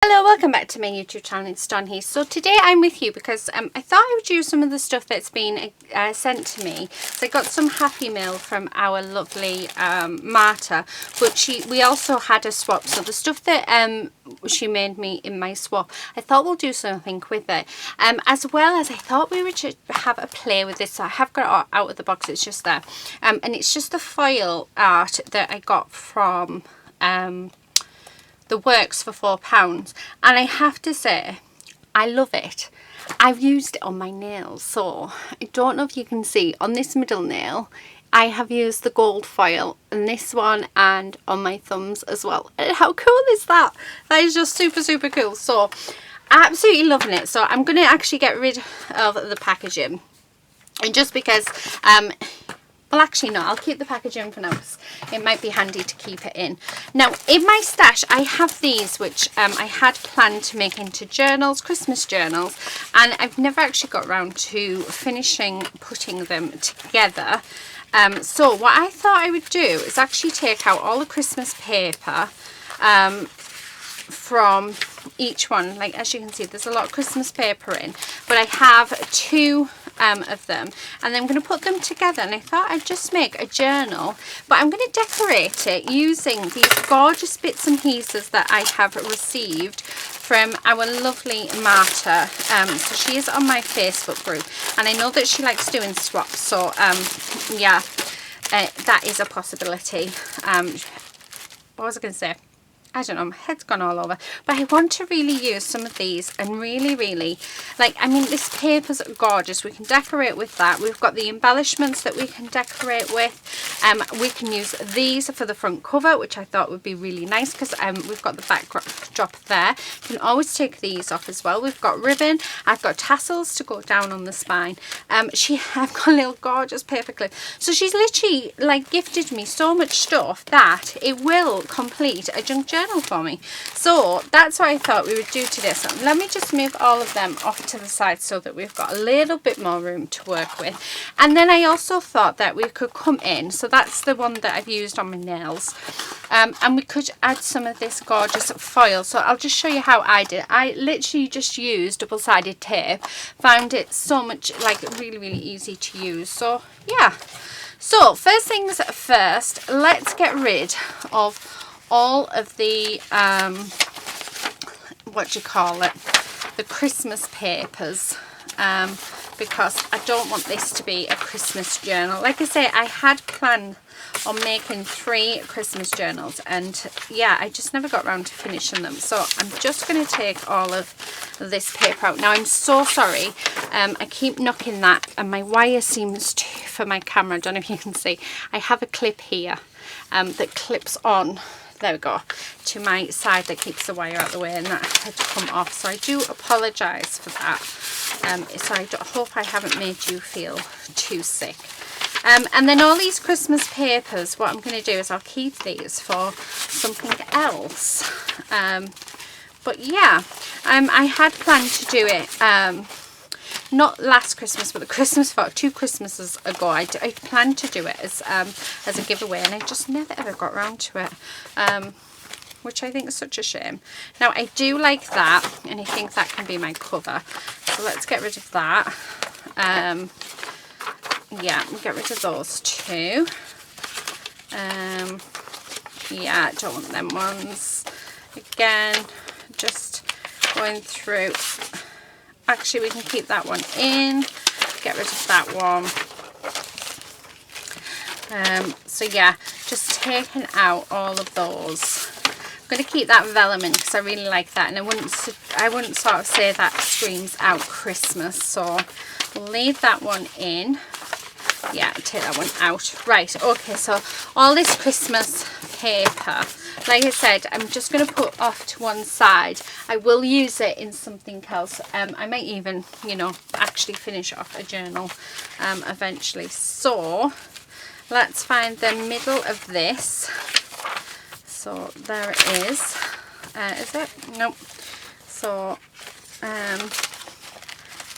Hello, welcome back to my YouTube channel. It's Dawn here. So today I'm with you because I thought I would use some of the stuff that's been sent to me. So I got some Happy Mail from our lovely Marta, but we also had a swap. So the stuff that she made me in my swap, I thought we'll do something with it. As well as I thought we would just have a play with this. So I have got it out of the box. It's just there. And it's just the foil art that I got from the Works for £4, and I have to say I love it. I've used it on my nails, so I don't know if you can see on this middle nail I have used the gold foil, and this one, and on my thumbs as well. And how cool is that? That is just super cool. So absolutely loving it. So I'm going to actually get rid of the packaging, and just because well, actually no, I'll keep the packaging for now because it might be handy to keep it in. Now, in my stash, I have these, which I had planned to make into journals, Christmas journals, and I've never actually got around to finishing putting them together. So what I thought I would do is actually take out all the Christmas paper from each one. Like, as you can see, there's a lot of Christmas paper in, but I have two of them, and then I'm going to put them together, and I thought I'd just make a journal, but I'm going to decorate it using these gorgeous bits and pieces that I have received from our lovely Marta. So she is on my Facebook group, and I know that she likes doing swaps, so yeah, that is a possibility. What was I going to say? I don't know, my head's gone all over, but I want to really use some of these and really, like, I mean, this paper's gorgeous. We can decorate with that. We've got the embellishments that we can decorate with. We can use these for the front cover, which I thought would be really nice because we've got the backdrop there. You can always take these off as well. We've got ribbon. I've got tassels to go down on the spine. I've got a little gorgeous paper clip. So she's literally, like, gifted me so much stuff that it will complete a junk journal for me. So that's what I thought we would do today. So let me just move all of them off to the side so that we've got a little bit more room to work with. And then I also thought that we could come in, so that's the one that I've used on my nails, and we could add some of this gorgeous foil. So I'll just show you how I did. I literally just used double-sided tape, found it so much, like, really easy to use. So yeah, so first things first, let's get rid of all of the the Christmas papers, because I don't want this to be a Christmas journal. Like I say, I had planned on making 3 Christmas journals, and yeah, I just never got around to finishing them. So I'm just going to take all of this paper out. Now, I'm so sorry, I keep knocking that, and my wire seems to, for my camera, I don't know if you can see, I have a clip here that clips on, there we go, to my side that keeps the wire out of the way, and that had to come off. So I do apologise for that. So I hope I haven't made you feel too sick. And then all these Christmas papers, what I'm going to do is I'll keep these for something else. But yeah, I had planned to do it, not last Christmas, but the Christmas for 2 Christmases ago. I planned to do it as a giveaway, and I just never ever got around to it, which I think is such a shame. Now, I do like that, and I think that can be my cover. So let's get rid of that. Yeah, we'll get rid of those 2. Yeah, I don't want them ones. Again, just going through. Actually, we can keep that one in, get rid of that one. So yeah, just taking out all of those. I'm going to keep that vellum in because I really like that, and I wouldn't sort of say that screams out Christmas, so we'll leave that one in. Yeah, take that one out. Right, okay, so all this Christmas paper, like I said, I'm just going to put off to one side. I will use it in something else. I might even, you know, actually finish off a journal eventually. So let's find the middle of this. So there it is. Is it? Nope. So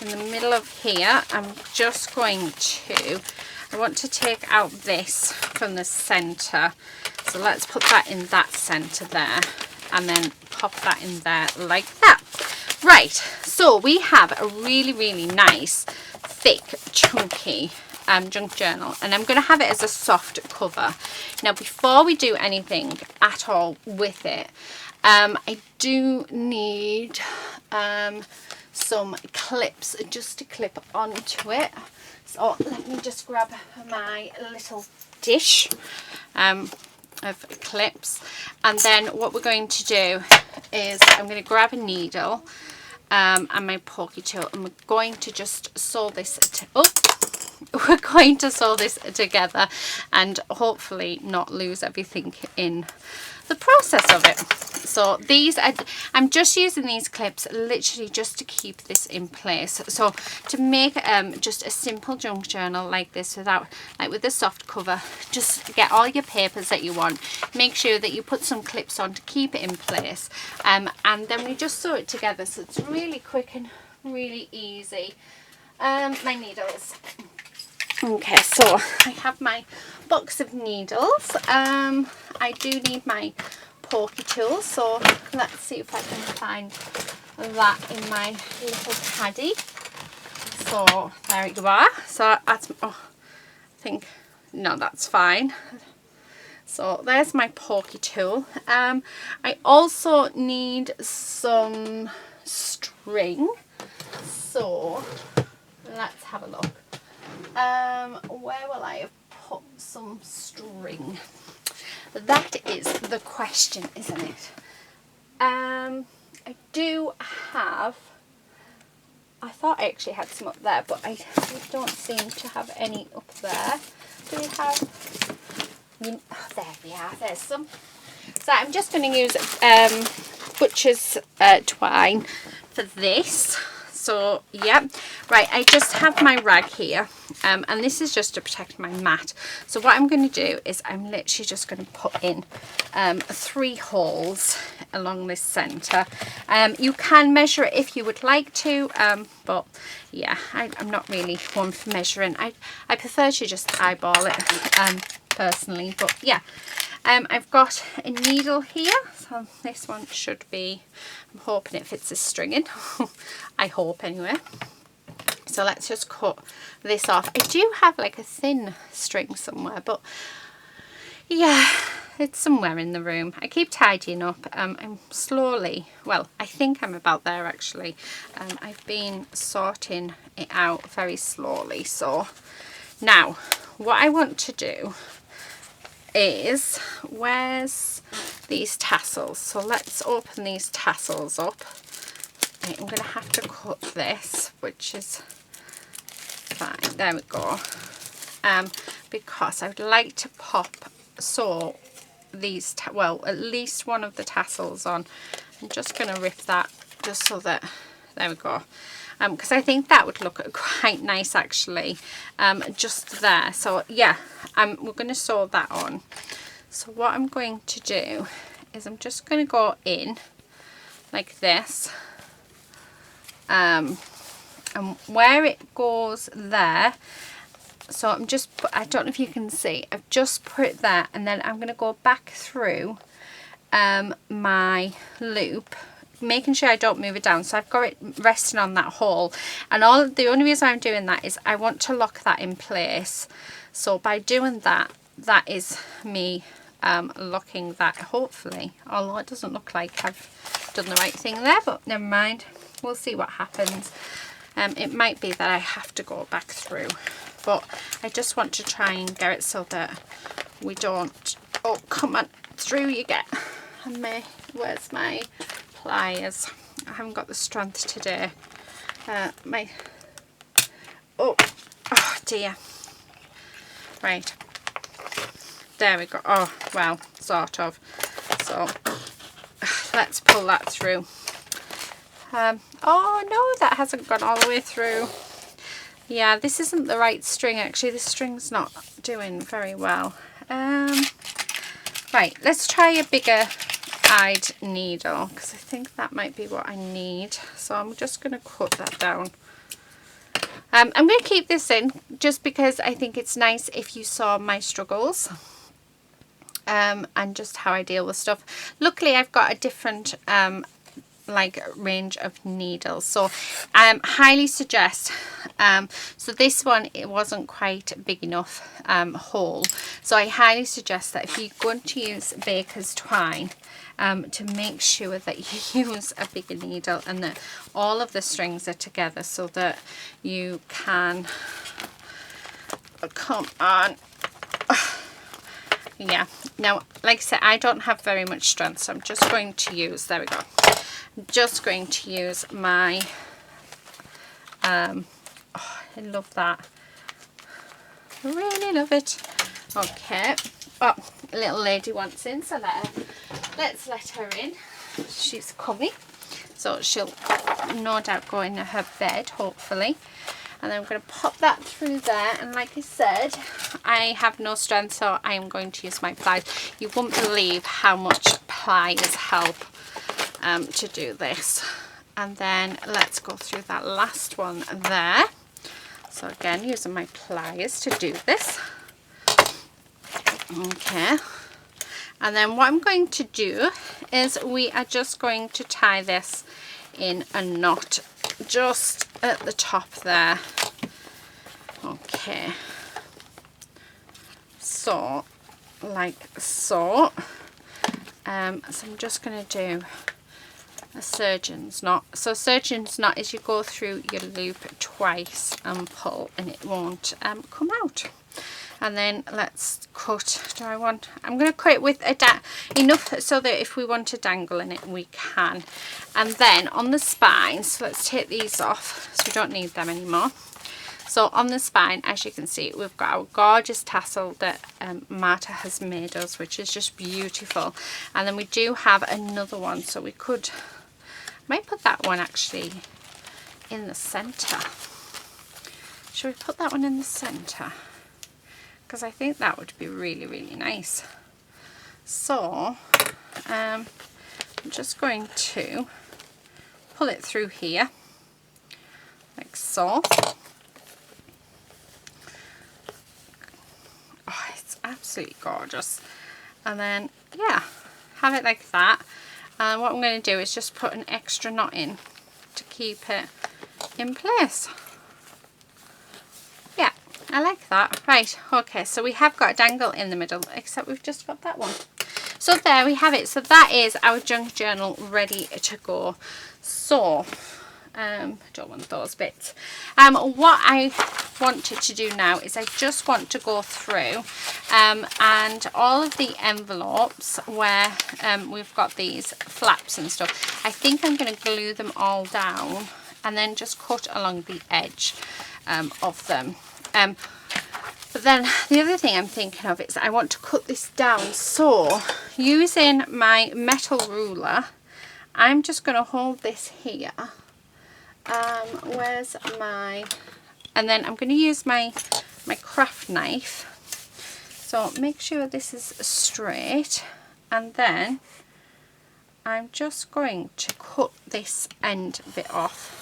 in the middle of here, I'm just going to, I want to take out this from the center. So let's put that in that center there. and then pop that in there like that. Right, so we have a really, really nice, thick, chunky junk journal, and I'm going to have it as a soft cover. Now, before we do anything at all with it, I do need some clips just to clip onto it. So let me just grab my little dish of clips, and then what we're going to do is I'm going to grab a needle and my pokey tool, and we're going to just sew this we're going to sew this together and hopefully not lose everything in the process of it. So these I'm just using these clips literally just to keep this in place. So to make just a simple junk journal like this, without, like with a soft cover, just get all your papers that you want, make sure that you put some clips on to keep it in place, and then we just sew it together, so it's really quick and really easy. My needles. Okay, so I have my box of needles. I do need my pokey tool, so let's see if I can find that in my little caddy. So there you are. So that's, oh, I think, no, that's fine. So there's my pokey tool. I also need some string, so let's have a look. Where will I have put some string? That is the question, isn't it? I do have, I thought I actually had some up there, but I don't seem to have any up there. Do we have, oh, there we are, there's some. So I'm just going to use butcher's twine for this. So yeah, right, I just have my rag here, and this is just to protect my mat. So what I'm going to do is I'm literally just going to put in 3 holes along this centre. You can measure it if you would like to, but yeah, I'm not really one for measuring. I prefer to just eyeball it personally, but yeah. I've got a needle here, so this one should be, I'm hoping it fits the string in. I hope anyway. So let's just cut this off. I do have like a thin string somewhere, but yeah, it's somewhere in the room. I keep tidying up. I'm slowly, well, I think I'm about there actually. I've been sorting it out very slowly. So now what I want to do is, where's these tassels? So let's open these tassels up. Right, I'm going to have to cut this, which is fine. There we go. Because I would like to sew these, well, at least one of the tassels on. I'm just going to rip that just so that, there we go. Because I think that would look quite nice actually, just there. So yeah, we're going to sew that on. So what I'm going to do is I'm just going to go in like this, and where it goes there, so I'm just, I don't know if you can see, I've just put it there, and then I'm going to go back through my loop, making sure I don't move it down. So I've got it resting on that hole, and the only reason I'm doing that is I want to lock that in place. So by doing that, that is me locking that, hopefully, although it doesn't look like I've done the right thing there, but never mind, we'll see what happens. It might be that I have to go back through, but I just want to try and get it so that we don't, oh come on, through you get. And where's my pliers? I haven't got the strength today. Oh dear. Right, there we go. Oh well, sort of. So let's pull that through. Oh no, that hasn't gone all the way through. Yeah, this isn't the right string actually. This string's not doing very well. Right, let's try a bigger eyed needle, because I think that might be what I need. So I'm just going to cut that down. I'm going to keep this in just because I think it's nice if you saw my struggles. and just how I deal with stuff. Luckily I've got a different like range of needles, so highly suggest so this one, it wasn't quite big enough hole, so I highly suggest that if you're going to use baker's twine, to make sure that you use a bigger needle and that all of the strings are together so that you can, come on. Yeah, now like I said, I don't have very much strength, so I'm just going to use, there we go, I'm just going to use my oh, I love that, I really love it. Okay, oh, a little lady wants in, so let's let her in. She's coming, so she'll no doubt go in her bed, hopefully. And then I'm going to pop that through there, and like I said, I have no strength, so I am going to use my pliers. You won't believe how much pliers help to do this. And then let's go through that last one there. So again, using my pliers to do this. Okay. And then what I'm going to do is we are just going to tie this in a knot just at the top there. Okay, so like so. So I'm just going to do a surgeon's knot. So surgeon's knot is you go through your loop twice and pull, and it won't come out. And then let's cut. I'm going to cut it with enough so that if we want to dangle in it, we can. And then on the spine, so let's take these off so we don't need them anymore. So on the spine, as you can see, we've got our gorgeous tassel that Marta has made us, which is just beautiful. And then we do have another one, so we might put that one actually in the center. Should we put that one in the center? Because I think that would be really, really nice. So I'm just going to pull it through here like so. Oh, it's absolutely gorgeous. And then yeah, have it like that. And what I'm going to do is just put an extra knot in to keep it in place. Yeah, I like that. Right, okay, so we have got a dangle in the middle, except we've just got that one. So there we have it. So that is our junk journal ready to go. So I don't want those bits. What I wanted to do now is I just want to go through and all of the envelopes where we've got these flaps and stuff. I think I'm going to glue them all down and then just cut along the edge of them. But then the other thing I'm thinking of is I want to cut this down, so using my metal ruler, I'm just going to hold this here. Where's my, and then I'm going to use my craft knife, so make sure this is straight, and then I'm just going to cut this end bit off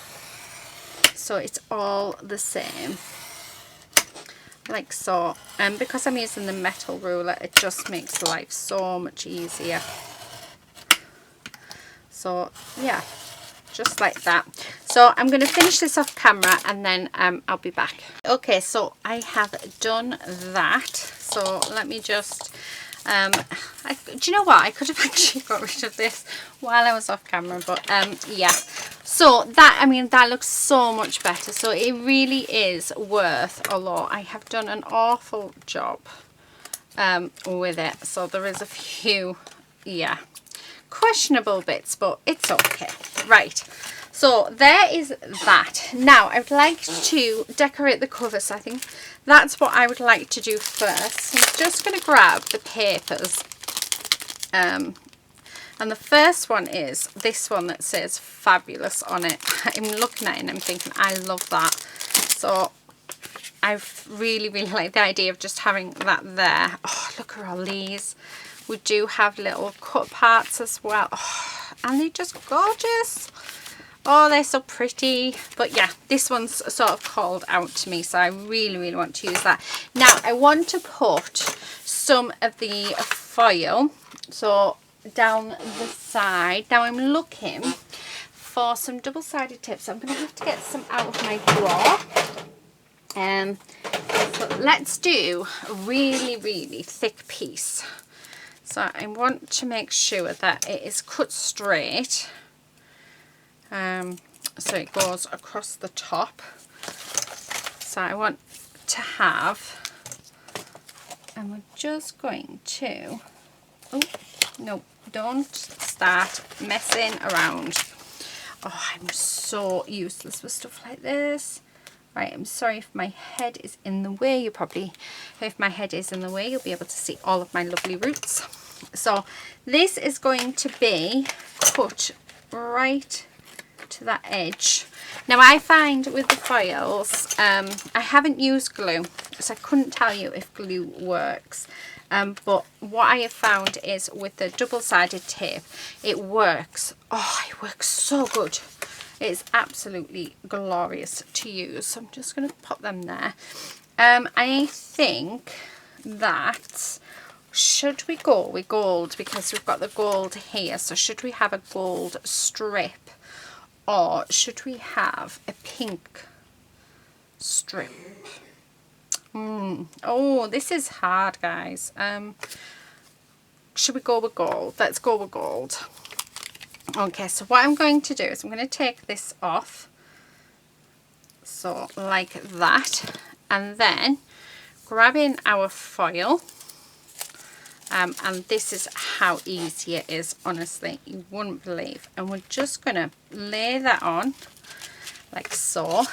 so it's all the same, like so. And because I'm using the metal ruler, it just makes life so much easier. So yeah, just like that. So I'm going to finish this off camera and then I'll be back. Okay, so I have done that. So let me just do you know what, I could have actually got rid of this while I was off camera, but yeah, so that, I mean, that looks so much better. So it really is worth a lot. I have done an awful job with it, so there is a few, yeah, questionable bits, but it's okay. Right, so there is that. Now I would like to decorate the cover, so I think that's what I would like to do first. So I'm just going to grab the papers, and the first one is this one that says fabulous on it. I'm looking at it and I'm thinking I love that, so I really like the idea of just having that there. Oh, look at all these. We do have little cut parts as well. Oh, and they're just gorgeous. Oh, they're so pretty. But yeah, this one's sort of called out to me, so I really want to use that. Now I want to put some of the foil, so down the side. Now I'm looking for some double-sided tips. I'm going to have to get some out of my drawer. So let's do a really, really thick piece. So I want to make sure that it is cut straight. So it goes across the top. So I want to have, and we're just going to, oh no, don't start messing around. Oh, I'm so useless with stuff like this. Right, I'm sorry if my head is in the way. If my head is in the way, you'll be able to see all of my lovely roots. So this is going to be cut right to that edge. Now I find with the foils, I haven't used glue, so I couldn't tell you if glue works. But what I have found is with the double-sided tape, it works. Oh, it works so good. It's absolutely glorious to use. So I'm just going to pop them there. I think that, should we go with gold? Because we've got the gold here. So should we have a gold strip? Or should we have a pink strip? Oh, this is hard, guys. Should we go with gold? Let's go with gold. Okay, so what I'm going to do is I'm going to take this off, so like that, and then grabbing our foil, and this is how easy it is, honestly, you wouldn't believe. And we're just going to lay that on like so,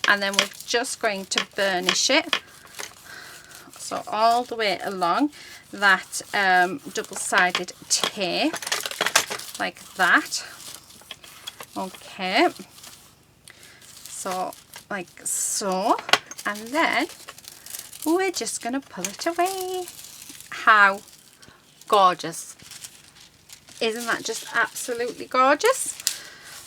and then we're just going to burnish it, so all the way along that double-sided tape, like that. Okay, so like so, and then we're just gonna pull it away. How gorgeous! Isn't that just absolutely gorgeous?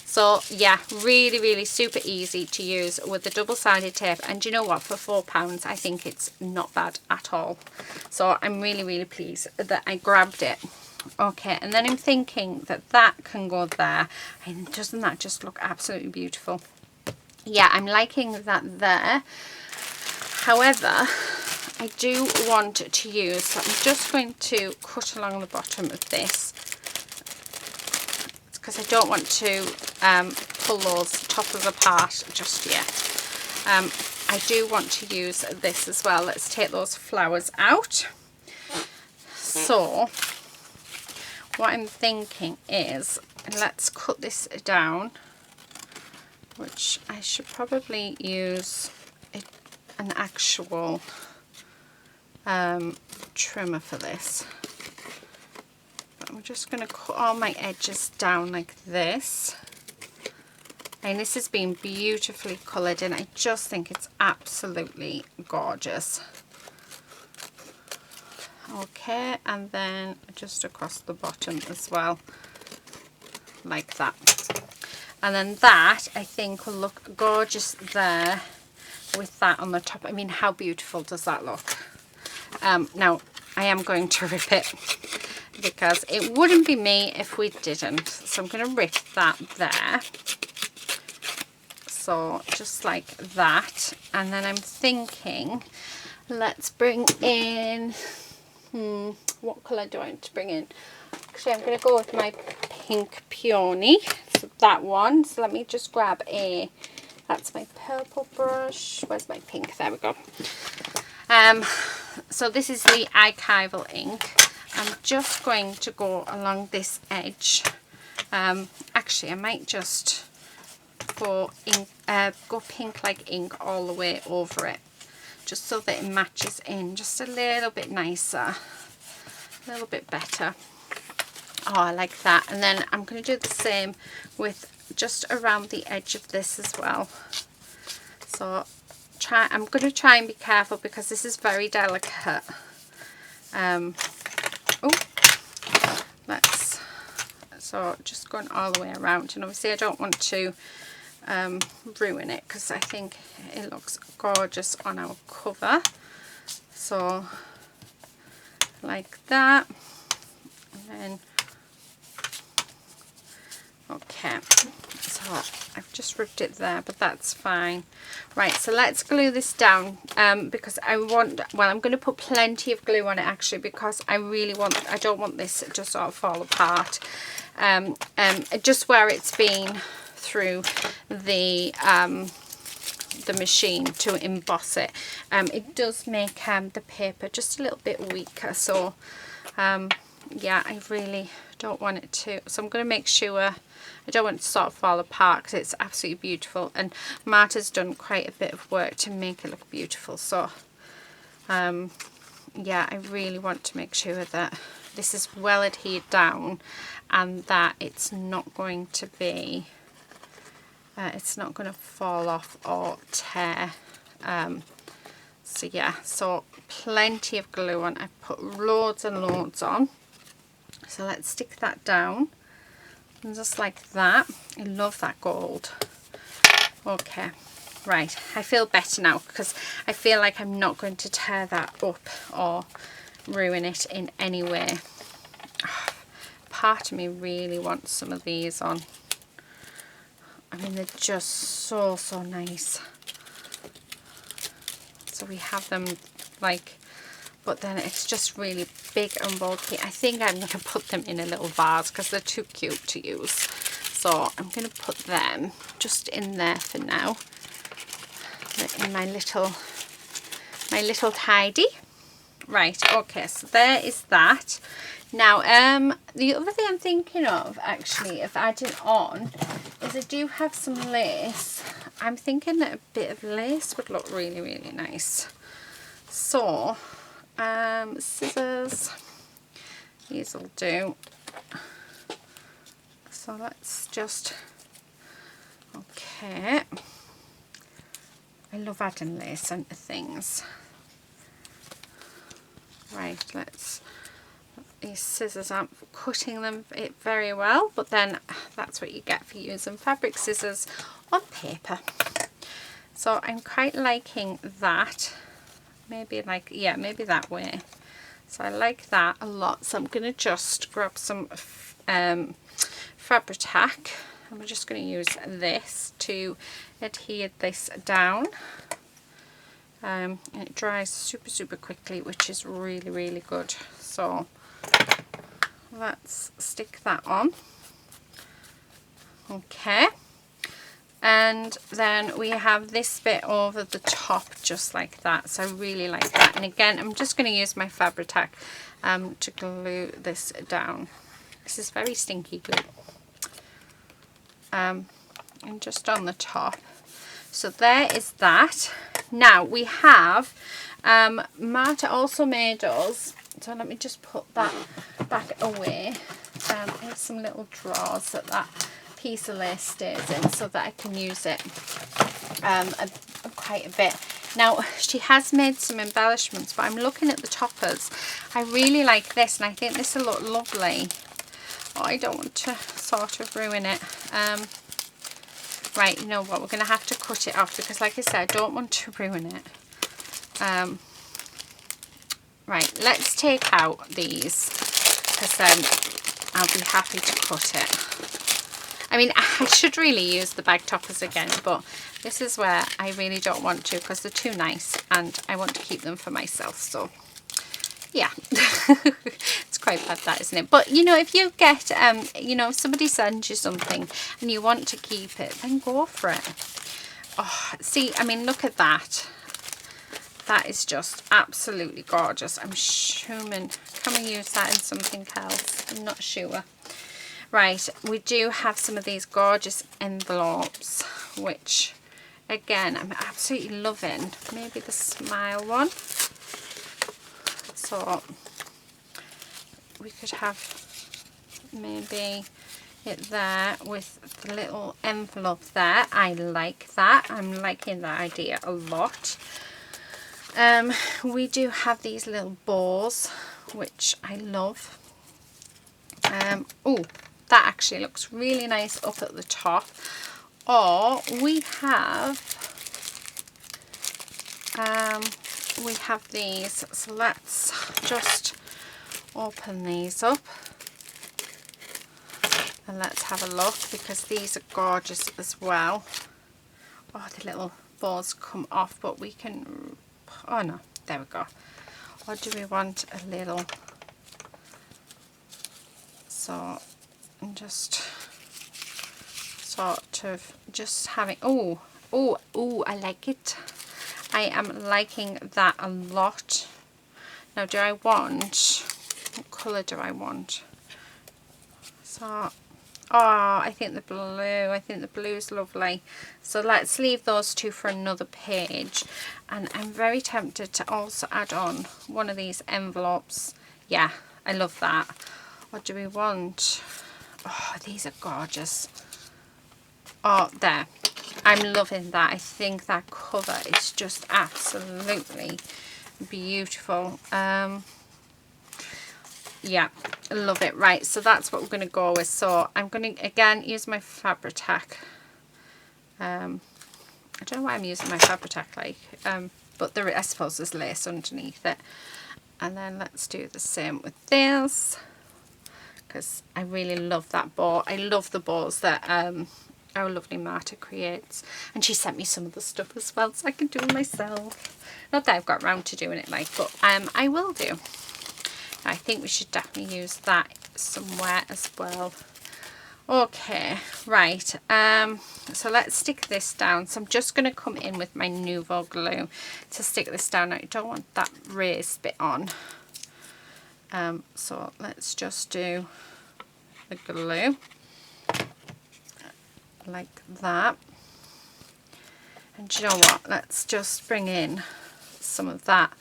So yeah, really, really super easy to use with the double-sided tape. And you know what, for £4 I think it's not bad at all. So I'm really, really pleased that I grabbed it. Okay, and then I'm thinking that that can go there, and doesn't that just look absolutely beautiful? Yeah, I'm liking that there. However, I do want to use, so I'm just going to cut along the bottom of this, because I don't want to pull those toppers apart just yet. I do want to use this as well. Let's take those flowers out. So what I'm thinking is, let's cut this down, which I should probably use an actual trimmer for this. But I'm just going to cut all my edges down like this. And this has been beautifully coloured, and I just think it's absolutely gorgeous. Okay, and then just across the bottom as well, like that. And then that, I think, will look gorgeous there with that on the top. I mean, how beautiful does that look? Now, I am going to rip it, because it wouldn't be me if we didn't. So I'm going to rip that there. So just like that. And then I'm thinking, let's bring in... what colour do I want to bring in? Actually, I'm going to go with my pink peony. So that one. So let me just grab that's my purple brush. Where's my pink? There we go. So this is the archival ink. I'm just going to go along this edge. Actually, I might just go pink like ink all the way over it, just so that it matches in just a little bit nicer, a little bit better. Oh, I like that. And then I'm going to do the same with just around the edge of this as well. So I'm going to try and be careful, because this is very delicate. So just going all the way around, and obviously I don't want to ruin it, because I think it looks gorgeous on our cover. So like that. And then, okay, so I've just rubbed it there, but that's fine. Right, so let's glue this down because I'm going to put plenty of glue on it actually, because I don't want this to sort of fall apart. Just where it's been through the machine to emboss it, it does make the paper just a little bit weaker, so yeah, I really don't want it to, so I'm going to make sure I don't want it to sort of fall apart, because it's absolutely beautiful, and Marta's done quite a bit of work to make it look beautiful. So yeah, I really want to make sure that this is well adhered down and that it's not going to be it's not going to fall off or tear. So yeah, so plenty of glue on. I put loads and loads on, so let's stick that down. And just like that. I love that gold. Okay, right, I feel better now, because I feel like I'm not going to tear that up or ruin it in any way. Part of me really wants some of these on. I mean, they're just so nice. So we have them like, but then it's just really big and bulky. I think I'm going to put them in a little vase because they're too cute to use. So I'm going to put them just in there for now. They're in my little tidy. Right, okay, so there is that. Now, the other thing I'm thinking of actually of adding on is I do have some lace. I'm thinking that a bit of lace would look really nice. So scissors, these will do. So let's just, okay, I love adding lace into things. Right, these scissors aren't cutting them very well, but then that's what you get for using fabric scissors on paper. So I'm quite liking that. Maybe like, yeah, maybe that way. So I like that a lot. So I'm going to just grab some Fabri-Tac, and we're just going to use this to adhere this down. And it dries super quickly, which is really good. So let's stick that on. Okay. And then we have this bit over the top just like that, so I really like that. And again, I'm just going to use my Fabri-Tac to glue this down. This is very stinky glue. And just on the top. So there is that. Now we have, Marta also made us, so let me just put that back away. Here's some little drawers that piece of lace stays in, so that I can use it quite a bit. Now she has made some embellishments, but I'm looking at the toppers. I really like this, and I think this will look lovely. Oh, I don't want to sort of ruin it. Right, you know what, we're going to have to cut it off, because like I said, I don't want to ruin it. Right, let's take out these, because then I'll be happy to cut it. I mean, I should really use the bag toppers again, but this is where I really don't want to, because they're too nice and I want to keep them for myself. So yeah, it's quite bad, that, isn't it? But you know, if you get you know, if somebody sends you something and you want to keep it, then go for it. Oh, see, I mean, look at that. That is just absolutely gorgeous. I'm assuming, can we use that in something else? I'm not sure. Right, we do have some of these gorgeous envelopes, which again I'm absolutely loving. Maybe the smile one. So we could have maybe it there with the little envelope there. I like that. I'm liking that idea a lot. We do have these little bows, which I love. Oh, that actually looks really nice up at the top. Or we have these, so let's just open these up. And let's have a look, because these are gorgeous as well. Oh, the little balls come off, but we can, oh no, there we go. Or do we want a little, so I'm just sort of just having, oh, I like it. I am liking that a lot. Now, do I want, what colour do I want? So, oh, I think the blue is lovely. So let's leave those two for another page. And I'm very tempted to also add on one of these envelopes. Yeah, I love that. What do we want? Oh, these are gorgeous. Oh, there. I'm loving that. I think that cover is just absolutely beautiful. Yeah, I love it. Right, so that's what we're going to go with. So I'm going to again use my Fabri-Tac. I don't know why I'm using my Fabri-Tac, like, but there, I suppose there's lace underneath it. And then let's do the same with this, because I really love that ball. I love the balls that our lovely Marta creates, and she sent me some of the stuff as well, so I can do it myself. Not that I've got round to doing it, like, but I will do. I think we should definitely use that somewhere as well. Okay, right, so let's stick this down. So I'm just going to come in with my Nouveau glue to stick this down. I don't want that raised bit on. So let's just do the glue like that. And do you know what? Let's just bring in some of that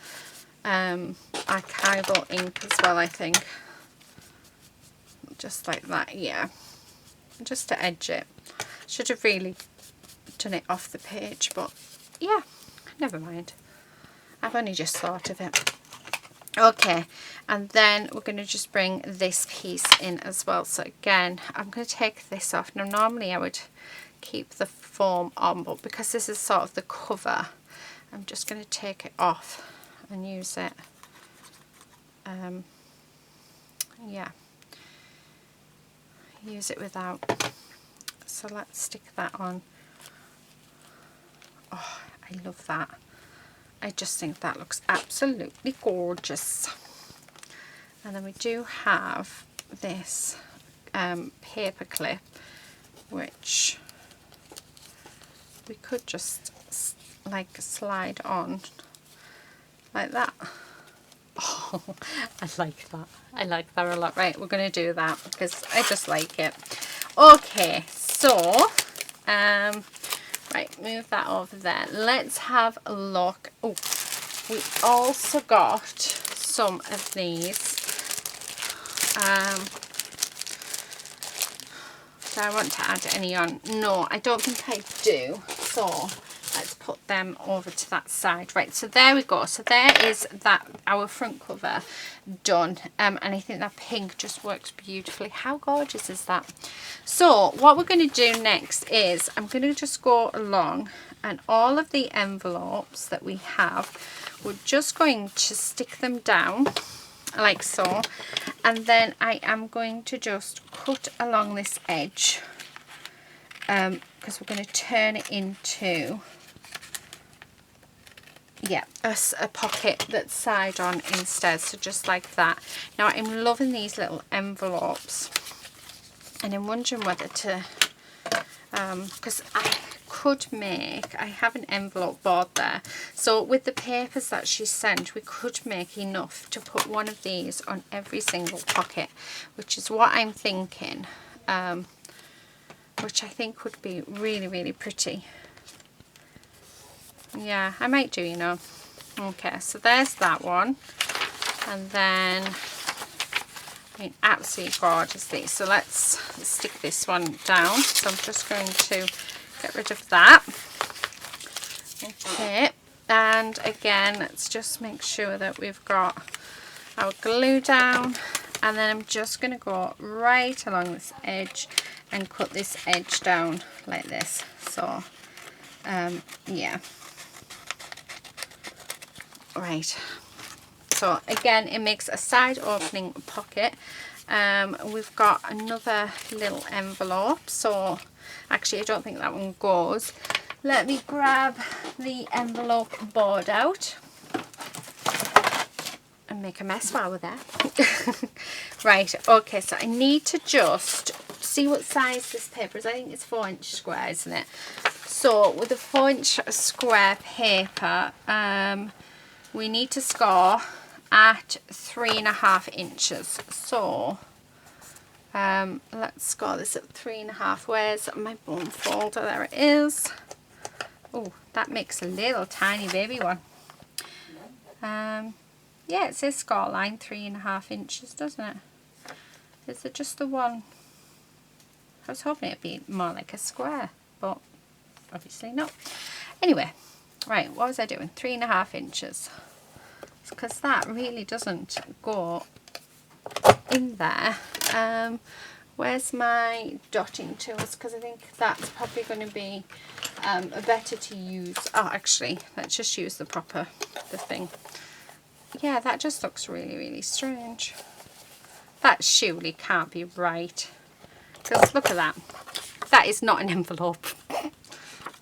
archival ink as well, I think. Just like that, yeah. Just to edge it. Should have really done it off the page, but yeah, never mind. I've only just thought of it. Okay, and then we're going to just bring this piece in as well. So again, I'm going to take this off. Now normally I would keep the foam on, but because this is sort of the cover, I'm just going to take it off and use it. Yeah, use it without. So let's stick that on. Oh, I love that. I just think that looks absolutely gorgeous. And then we do have this paper clip, which we could just like slide on like that. Oh, I like that. I like that a lot. Right, we're going to do that because I just like it. Okay, so right, move that over there. Let's have a look. Oh, we also got some of these. Do I want to add any on? No, I don't think I do. So let's put them over to that side. Right, so there we go. So there is that, our front cover done. And I think that pink just works beautifully. How gorgeous is that? So what we're going to do next is I'm going to just go along, and all of the envelopes that we have, we're just going to stick them down like so, and then I am going to just cut along this edge because we're going to turn it into, yeah, a pocket that's side on instead. So just like that. Now I'm loving these little envelopes, and I'm wondering whether to because I have an envelope board there, so with the papers that she sent, we could make enough to put one of these on every single pocket, which is what I'm thinking, which I think would be really, really pretty. Yeah, I might do, you know. Okay, so there's that one, and then I mean, absolutely gorgeous these. So let's stick this one down. So I'm just going to get rid of that. Okay, and again, let's just make sure that we've got our glue down, and then I'm just going to go right along this edge and cut this edge down like this. So yeah, right. So again, it makes a side opening pocket, We've got another little envelope, so actually I don't think that one goes. Let me grab the envelope board out and make a mess while we're there. Right, okay, so I need to just see what size this paper is. I think it's 4-inch square, isn't it? So with a 4-inch square paper, we need to score at 3.5 inches. So let's score this at 3.5. Where's my bone folder? There it is. Oh, that makes a little tiny baby one. Yeah, it says score line 3.5 inches, doesn't it? Is it just the one? I was hoping it'd be more like a square, but obviously not. Anyway, right, what was I doing? 3.5 inches. Because that really doesn't go in there. Where's my dotting tools? Because I think that's probably going to be better to use. Oh, actually, let's just use the thing. Yeah, that just looks really, really strange. That surely can't be right. Because look at that. That is not an envelope.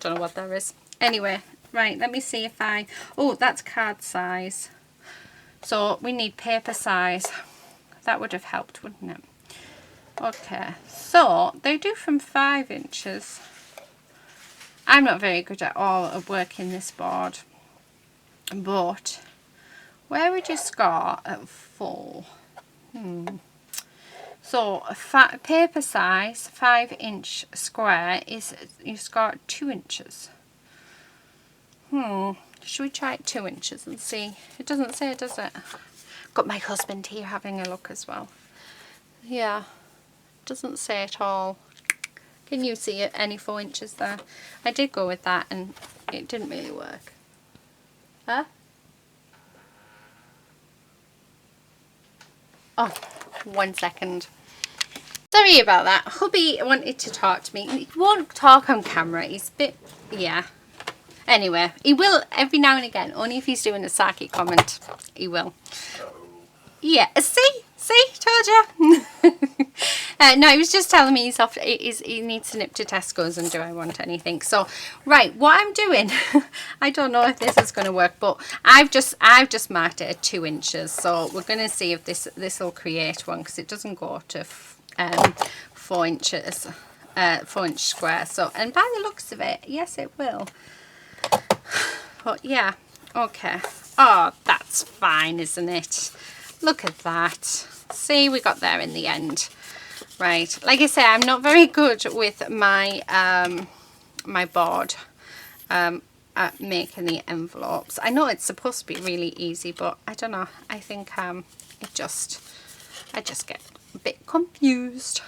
Don't know what that is. Anyway, right, let me see if I... Oh, that's card size. So we need paper size. That would have helped, wouldn't it? Okay, so they do from 5 inches. I'm not very good at all at working this board. But where would you score at 4? So a paper size 5-inch square is you score at 2 inches. Should we try 2 inches and see? It doesn't say, does it? Got my husband here having a look as well. Yeah, doesn't say at all. Can you see it? Any 4 inches there? I did go with that and it didn't really work. Huh? Oh, 1 second. Sorry about that. Hubby wanted to talk to me. He won't talk on camera. He's a bit, yeah. Anyway, he will every now and again. Only if he's doing a sarky comment, he will. Yeah, see, told you. No, he was just telling me he needs to nip to Tesco's and do I want anything. So, right, what I'm doing, I don't know if this is going to work, but I've just marked it at 2 inches. So we're going to see if this will create one because it doesn't go to 4 inches, 4-inch square. So, and by the looks of it, yes, it will. But yeah, okay. Oh, that's fine, isn't it? Look at that. See, we got there in the end. Right, like I say, I'm not very good with my my board at making the envelopes. I know it's supposed to be really easy, but I don't know. I think I just get a bit confused.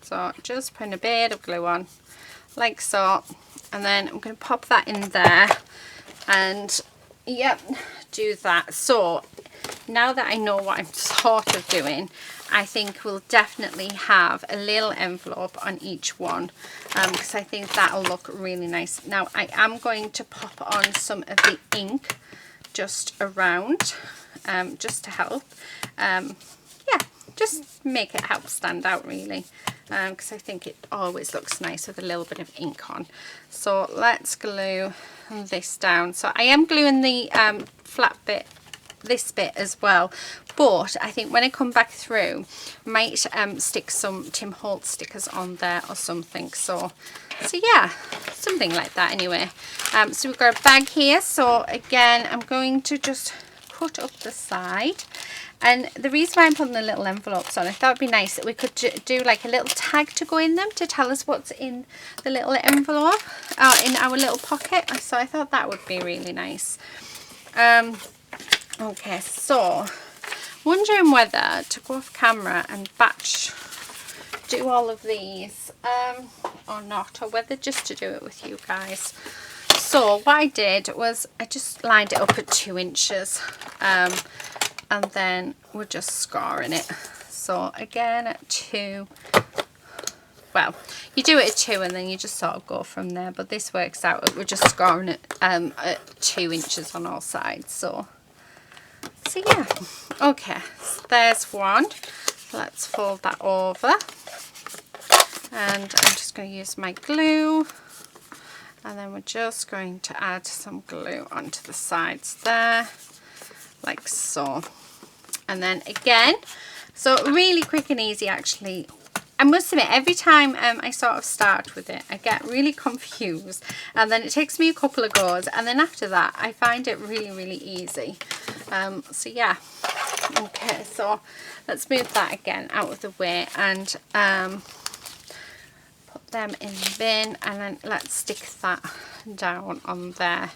So just putting a bit of glue on, like so, and then I'm going to pop that in there, and yep, do that. So now that I know what I'm sort of doing, I think we'll definitely have a little envelope on each one because I think that'll look really nice. Now I am going to pop on some of the ink just around, just to help. Yeah, just make it help stand out really, because I think it always looks nice with a little bit of ink on. So let's glue this down. So I am gluing the flat bit, this bit as well, but I think when I come back through I might stick some Tim Holtz stickers on there or something. So yeah, something like that anyway. So we've got a bag here. So again, I'm going to just cut up the side, and the reason why I'm putting the little envelopes on, I thought it'd be nice that we could do like a little tag to go in them to tell us what's in the little envelope, in our little pocket. So I thought that would be really nice. Okay, so wondering whether to go off camera and batch do all of these or not, or whether just to do it with you guys. So what I did was I just lined it up at 2 inches, and then we're just scoring it. So again at 2, well, you do it at 2 and then you just sort of go from there, but this works out, we're just scoring it at 2 inches on all sides. So yeah, okay, so there's one. let's fold that over, and I'm just going to use my glue, and then we're just going to add some glue onto the sides there, like so. And then again, so really quick and easy actually. I must admit, every time I sort of start with it, I get really confused, and then it takes me a couple of goes, and then after that I find it really, really easy. So yeah, okay, so let's move that again out of the way, and put them in the bin, and then let's stick that down on there.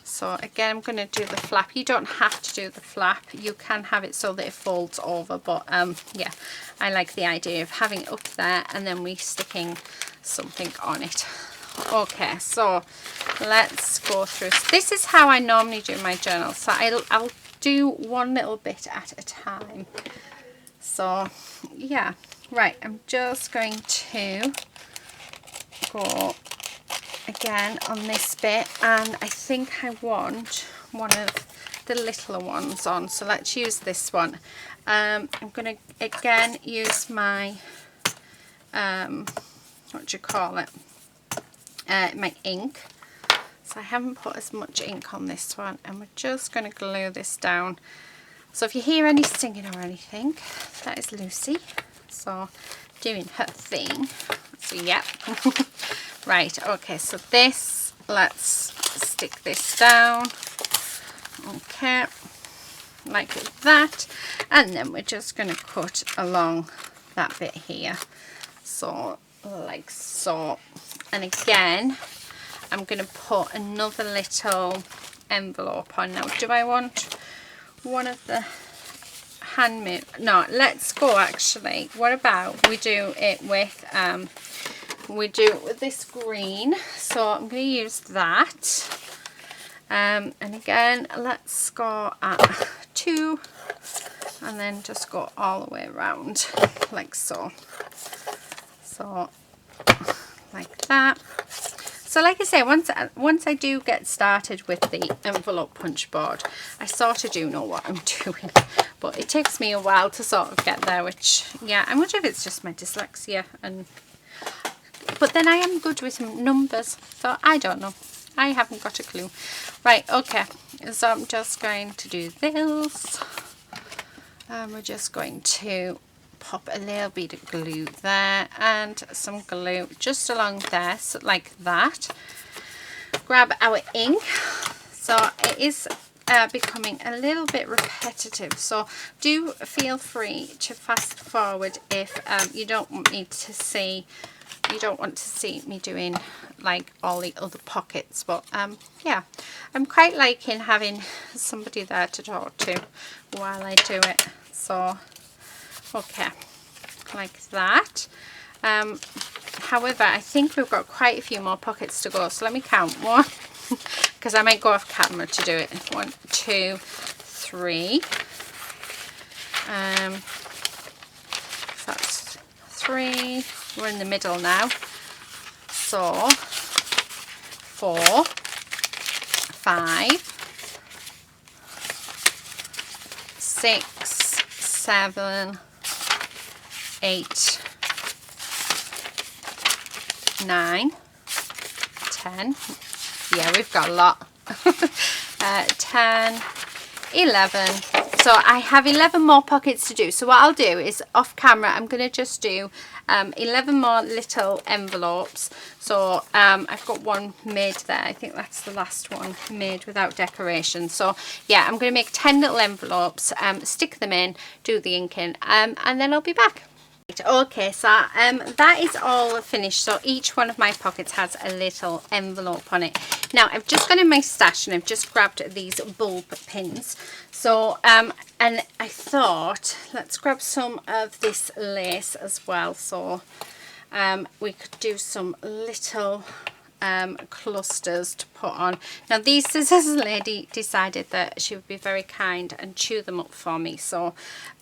So again, I'm going to do the flap. You don't have to do the flap. You can have it so that it folds over. But yeah, I like the idea of having it up there and then we sticking something on it. Okay, so let's go through. So this is how I normally do my journal. So I'll do one little bit at a time. So yeah, right. I'm just going to go again on this bit, and I think I want one of the littler ones on, so let's use this one. I'm going to again use my what do you call it, my ink. So I haven't put as much ink on this one, and we're just going to glue this down. So if you hear any singing or anything, that is Lucy, so doing her thing. So yeah. Right, okay, so this, let's stick this down, okay, like that, and then we're just going to cut along that bit here, so like so. And again, I'm going to put another little envelope on. Now, do I want one of the handmade? No, let's go actually. What about we do it with this green, so I'm going to use that, and again let's go at 2 and then just go all the way around like so, like that. So like I say, once I do get started with the envelope punch board, I sort of do know what I'm doing, but it takes me a while to sort of get there, which yeah, I wonder if it's just my dyslexia, but then I am good with numbers, so I don't know. I haven't got a clue. Right, okay, so I'm just going to do this. We're just going to pop a little bit of glue there and some glue just along there, so like that. Grab our ink. So it is becoming a little bit repetitive, so do feel free to fast forward if you don't want me to see. You don't want to see me doing like all the other pockets, but yeah, I'm quite liking having somebody there to talk to while I do it. So okay, like that. However, I think we've got quite a few more pockets to go, so let me count. 1, because I might go off camera to do it. 1, 2, 3. That's 3. We're in the middle now. So 4, 5, 6, 7, 8, 9, 10. Yeah, we've got a lot. 10, 11. So I have 11 more pockets to do. So what I'll do is off camera, I'm going to just do 11 more little envelopes. So I've got one made there. I think that's the last one made without decoration. So yeah, I'm going to make 10 little envelopes, stick them in, do the inking, and then I'll be back. Okay, so that is all finished. So each one of my pockets has a little envelope on it. Now I've just gone in my stash and I've just grabbed these bulb pins. So and I thought let's grab some of this lace as well, so we could do some little clusters to put on. Now these scissors lady decided that she would be very kind and chew them up for me, so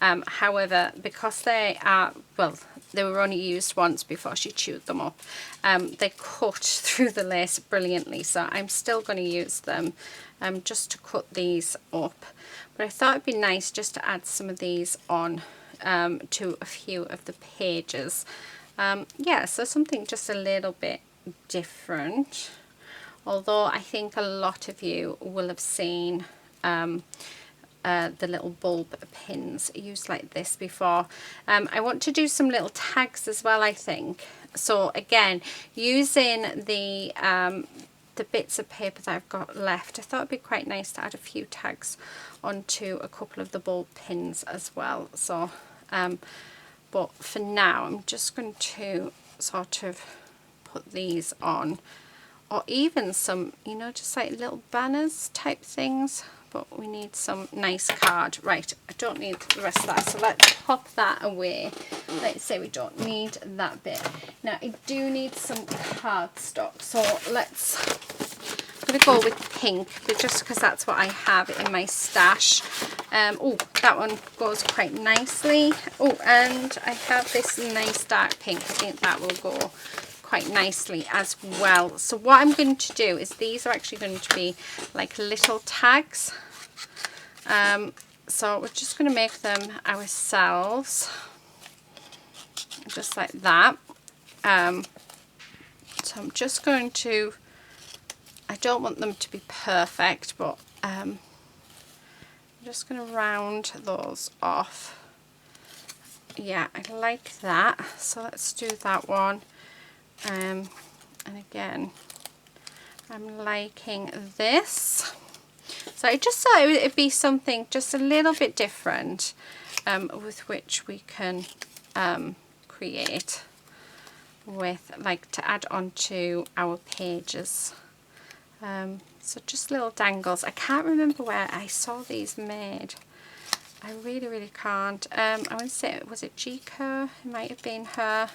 however, because they are, well, they were only used once before she chewed them up, they cut through the lace brilliantly, so I'm still going to use them just to cut these up. But I thought it'd be nice just to add some of these on to a few of the pages. Yeah, so something just a little bit different, although I think a lot of you will have seen the little bulb pins used like this before. I want to do some little tags as well, I think. So again, using the bits of paper that I've got left, I thought it'd be quite nice to add a few tags onto a couple of the bulb pins as well. So but for now I'm just going to sort of put these on, or even some, you know, just like little banners type things. But we need some nice card. Right, I don't need the rest of that, so let's pop that away. Let's say we don't need that bit. Now I do need some cardstock, so I'm going to go with pink, but just because that's what I have in my stash. Oh, that one goes quite nicely. Oh, and I have this nice dark pink. I think that will go quite nicely as well. So what I'm going to do is, these are actually going to be like little tags. So we're just going to make them ourselves, just like that. So I'm just going to, I don't want them to be perfect, but I'm just going to round those off. Yeah, I like that. So let's do that one. And again, I'm liking this. So I just thought it'd be something just a little bit different with which we can create with, like, to add on to our pages. So just little dangles. I can't remember where I saw these made. I really can't. I want to say, was it Chica? It might have been her.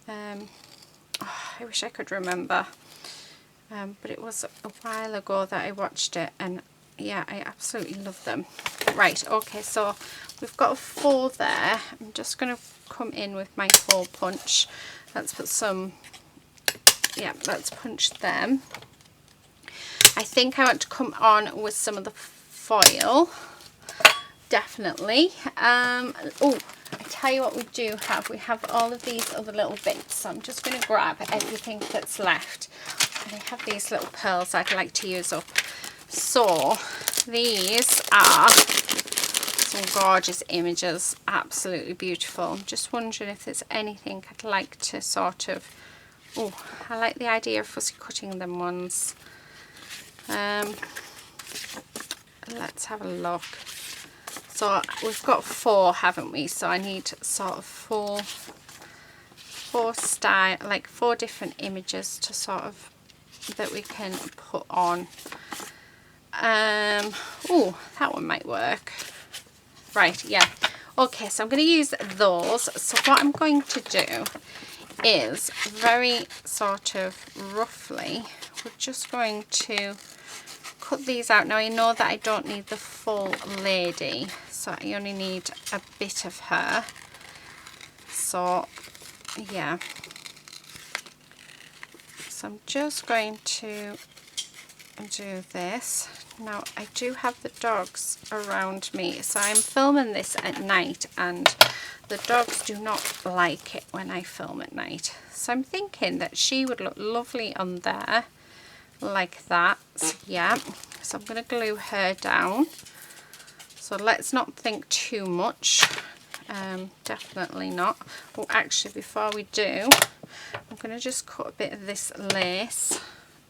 Oh, I wish I could remember, but it was a while ago that I watched it, and yeah, I absolutely love them. Right, okay, so we've got a 4 there. I'm just going to come in with my hole punch. Let's put some, yeah, let's punch them. I think I want to come on with some of the foil, definitely. Oh, I tell you what we do have. We have all of these other little bits. So I'm just going to grab everything that's left. And I have these little pearls I'd like to use up. So these are some gorgeous images. Absolutely beautiful. I'm just wondering if there's anything I'd like to sort of... Oh, I like the idea of fussy cutting them ones. Let's have a look. So we've got 4, haven't we? So I need sort of 4 style, like 4 different images to sort of, that we can put on. Oh, that one might work. Right, yeah. Okay, so I'm going to use those. So what I'm going to do is, very sort of roughly, we're just going to cut these out. Now I know that I don't need the full lady, so I only need a bit of her. So yeah, so I'm just going to do this. Now I do have the dogs around me, so I'm filming this at night, and the dogs do not like it when I film at night. So I'm thinking that she would look lovely on there, like that. Yeah, so I'm going to glue her down. So let's not think too much. Definitely not. Oh, actually, before we do, I'm going to just cut a bit of this lace,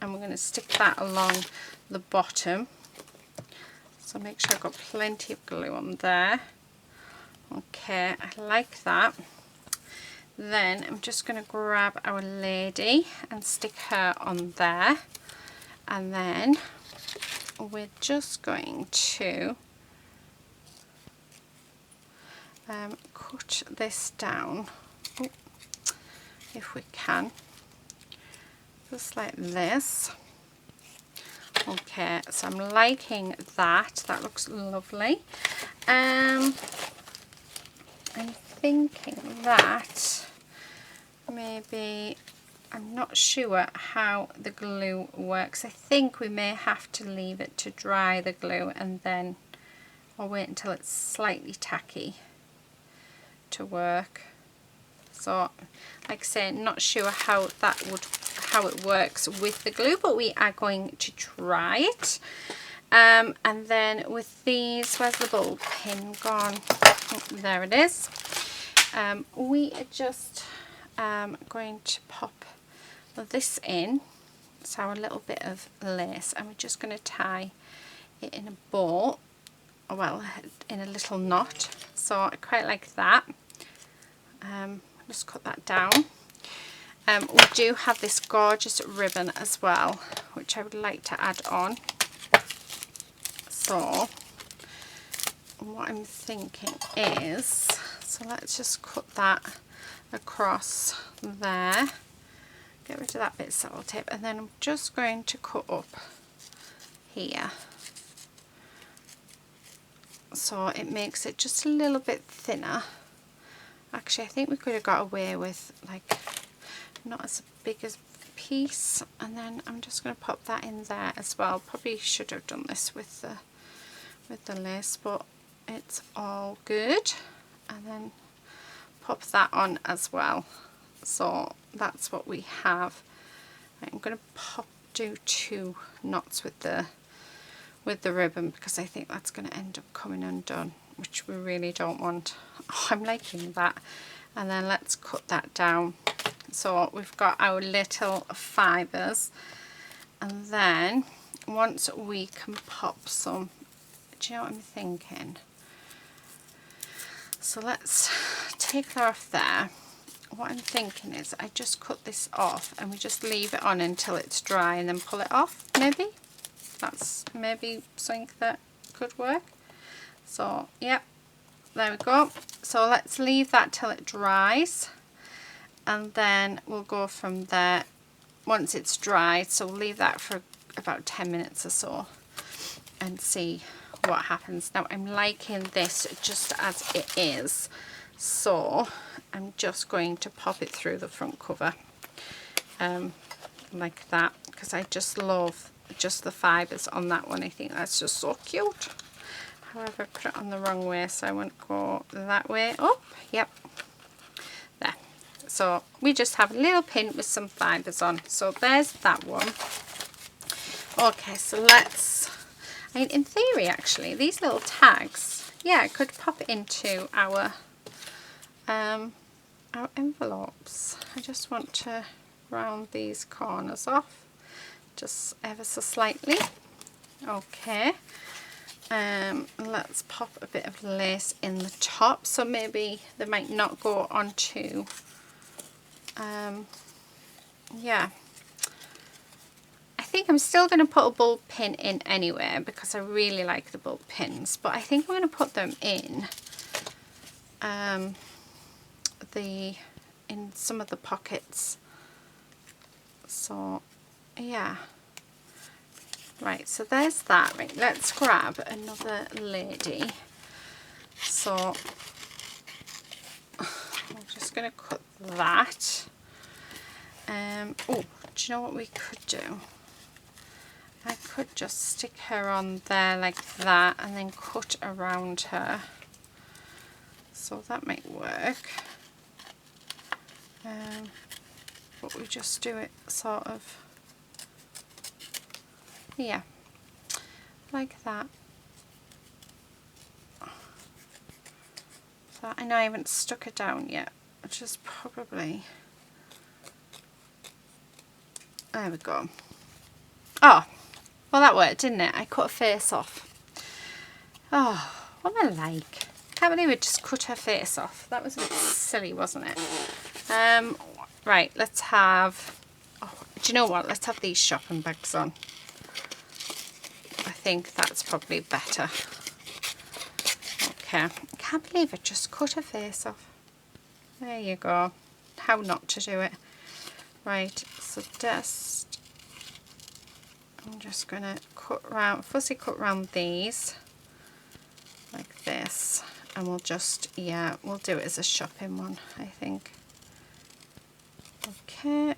and we're going to stick that along the bottom. So make sure I've got plenty of glue on there. Okay, I like that. Then I'm just going to grab our lady and stick her on there, and then we're just going to cut this down, if we can, just like this. Okay, so I'm liking that. That looks lovely. I'm thinking that maybe, I'm not sure how the glue works. I think we may have to leave it to dry, the glue, and then, or wait until it's slightly tacky. to work. So like I say, not sure how it works with the glue, but we are going to try it. And then with these, where's the bulb pin gone? Oh, there it is. We are just going to pop this in. It's our little bit of lace, and we're just going to tie it in a bow, well, in a little knot. So I quite like that. Just cut that down. We do have this gorgeous ribbon as well, which I would like to add on. So what I'm thinking is, so let's just cut that across there, get rid of that bit of sellotape, and then I'm just going to cut up here so it makes it just a little bit thinner. Actually, I think we could have got away with like not as big as piece, and then I'm just going to pop that in there as well. Probably should have done this with the lace, but it's all good. And then pop that on as well. So that's what we have. I'm going to do 2 knots with the ribbon, because I think that's going to end up coming undone, which we really don't want. Oh, I'm liking that. And then let's cut that down. So we've got our little fibres, and then once we can pop some, do you know what I'm thinking? So let's take that off there. What I'm thinking is I just cut this off and we just leave it on until it's dry and then pull it off, maybe. That's maybe something that could work. So yep, there we go. So let's leave that till it dries, and then we'll go from there once it's dried. So we'll leave that for about 10 minutes or so and see what happens. Now I'm liking this just as it is, so I'm just going to pop it through the front cover like that, because I just love just the fibres on that one. I think that's just so cute. However, I put it on the wrong way, so I want to go that way up. Yep, there. So we just have a little pin with some fibres on. So there's that one. Okay, so let's, I mean, in theory actually these little tags, yeah, I could pop it into our envelopes. I just want to round these corners off just ever so slightly. Okay, let's pop a bit of lace in the top, so maybe they might not go onto yeah, I think I'm still going to put a bulb pin in anyway, because I really like the bulb pins, but I think I'm going to put them in in some of the pockets. So yeah, right, so there's that. Right, let's grab another lady. So I'm just going to cut that. Oh, do you know what we could do? I could just stick her on there like that and then cut around her. So that might work. But we just do it sort of, yeah, like that. So I know I haven't stuck her down yet, which is probably, there we go. Oh, well that worked, didn't it? I cut her face off. Oh, what am I like? Can't believe it just cut her face off. That was a bit silly, wasn't it? Right, let's have, oh, do you know what? Let's have these shopping bags on. I think that's probably better. Okay, I can't believe it just cut her face off. There you go. How not to do it. Right, so just, I'm just going to cut round, fussy cut round these like this, and we'll just, yeah, we'll do it as a shopping one, I think. Okay.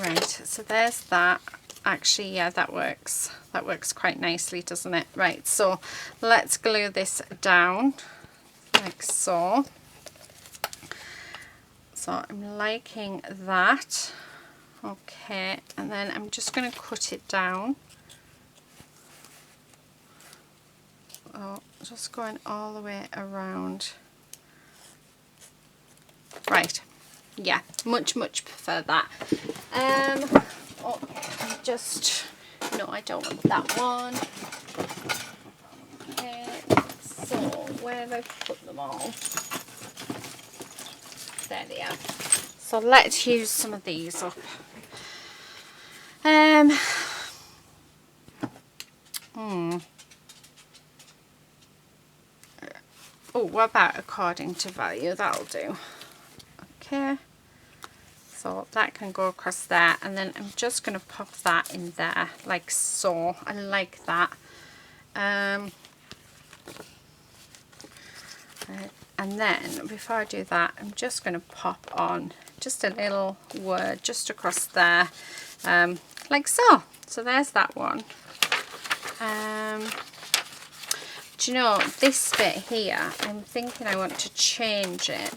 Right, so there's that. actually, yeah, that works quite nicely, doesn't it? Right, so let's glue this down like so. So I'm liking that. Okay, and then I'm just going to cut it down. Oh, just going all the way around. Right, yeah, much prefer that. Oh, just, no, I don't want that one. Okay, so where have I put them all? There they are. So let's use some of these up. Oh, what about according to value? That'll do. Okay. So that can go across there, and then I'm just going to pop that in there like so. I like that. And then before I do that, I'm just going to pop on just a little word just across there, like so. So there's that one. Do you know, this bit here, I'm thinking I want to change it.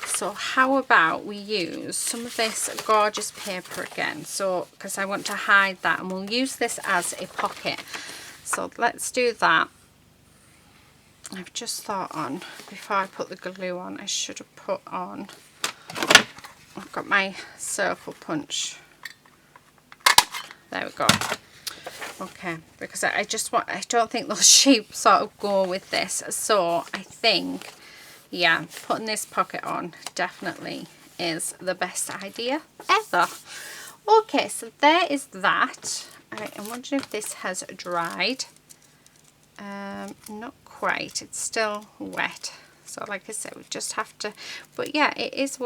So how about we use some of this gorgeous paper again, so because I want to hide that, and we'll use this as a pocket. So let's do that. I've just thought on, before I put the glue on, I should have put on, I've got my circle punch. There we go. Okay, because I don't think those shapes sort of go with this. So I think, yeah, putting this pocket on definitely is the best idea ever. Okay, so there is that. I'm wondering if this has dried. Not quite, it's still wet. So like I said, we just have to, but yeah, it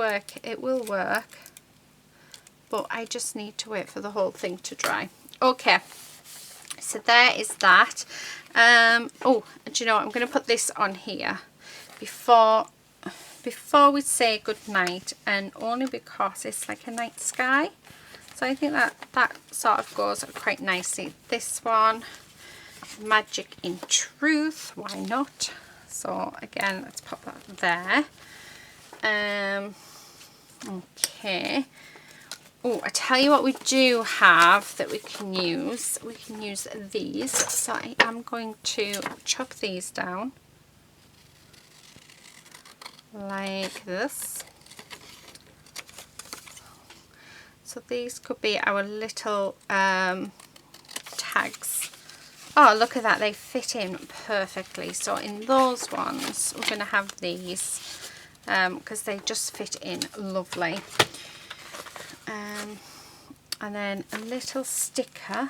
will work. But I just need to wait for the whole thing to dry. Okay. So there is that. Oh, do you know what? I'm going to put this on here before we say good night, and only because it's like a night sky. So I think that sort of goes quite nicely. This one, Magic in Truth, why not? So again, let's pop that there. Okay. Oh, I tell you what we do have that we can use. We can use these. So I am going to chop these down like this. So these could be our little tags. Oh, look at that. They fit in perfectly. So in those ones, we're going to have these because they just fit in lovely. And then a little sticker,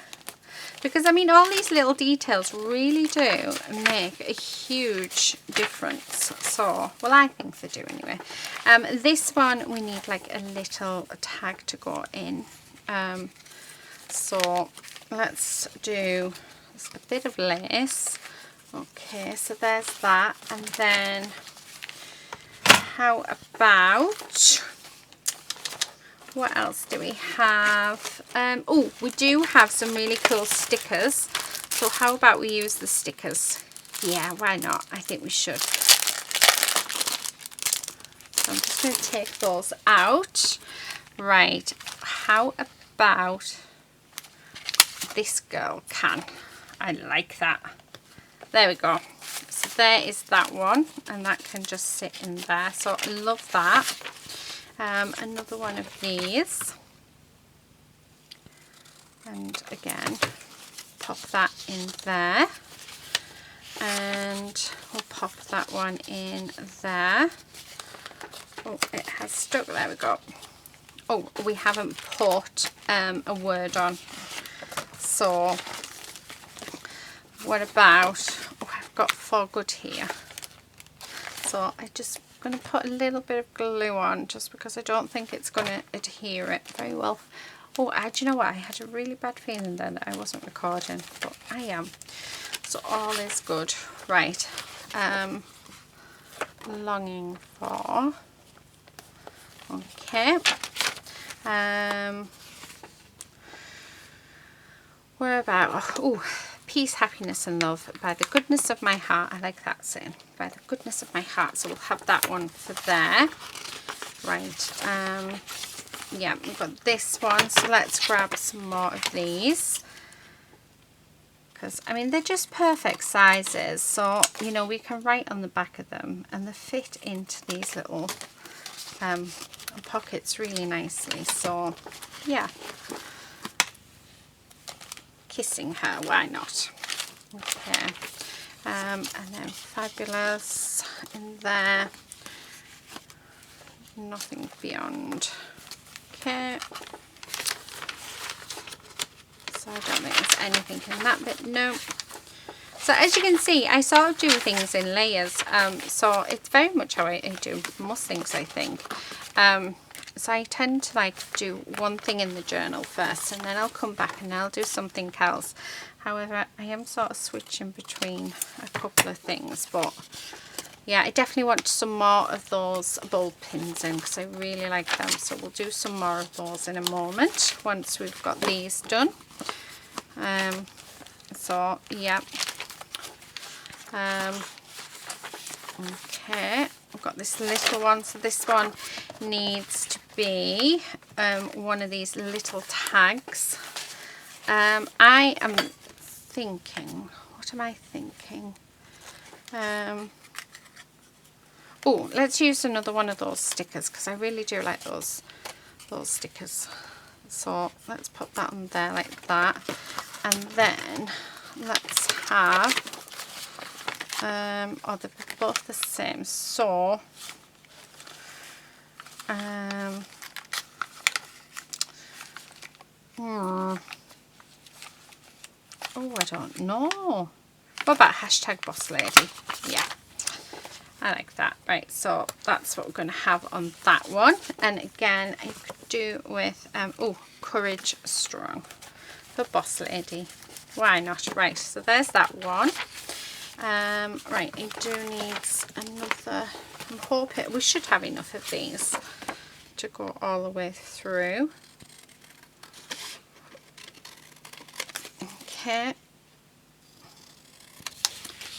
because I mean all these little details really do make a huge difference. So, well, I think they do anyway. This one we need like a little tag to go in. So let's do a bit of lace. Okay, so there's that. And then how about, what else do we have? Oh, we do have some really cool stickers. So how about we use the stickers? Yeah, why not? I think we should. So I'm just going to take those out. Right, how about this girl can? I like that. There we go. So there is that one, and that can just sit in there. So I love that. Another one of these, and again pop that in there, and we'll pop that one in there. Oh, it has stuck. There we go. Oh, we haven't put a word on, so what about, oh, I've got for good here, so I just going to put a little bit of glue on just because I don't think it's going to adhere it very well. Oh, do you know what? I had a really bad feeling then that I wasn't recording, but I am. So all is good. Right. Longing for. Okay. we're about, oh, peace, happiness and love by the goodness of my heart. I like that saying, by the goodness of my heart. So we'll have that one for there. Right, yeah, we've got this one. So let's grab some more of these. Because, I mean, they're just perfect sizes. So, you know, we can write on the back of them. And they fit into these little pockets really nicely. So, yeah. Kissing her, why not? Okay, and then Fabulous in there, nothing beyond. Okay, so I don't think there's anything in that bit, no. So as you can see, I sort of do things in layers, so it's very much how I do most things, I think. So I tend to like do one thing in the journal first, and then I'll come back and I'll do something else. However, I am sort of switching between a couple of things, but yeah, I definitely want some more of those bulb pins in because I really like them. So we'll do some more of those in a moment once we've got these done. So yeah. Okay, I've got this little one. So this one needs to be one of these little tags. I am thinking, what am I thinking? Oh, let's use another one of those stickers because I really do like those stickers. So let's put that on there like that, and then let's have oh, they're both the same. So oh, I don't know. What about hashtag boss lady? Yeah, I like that. Right, so that's what we're going to have on that one. And again, I could do with oh, courage strong for boss lady. Why not? Right, so there's that one. Right, I do need another. I'm hoping we should have enough of these to go all the way through. Okay,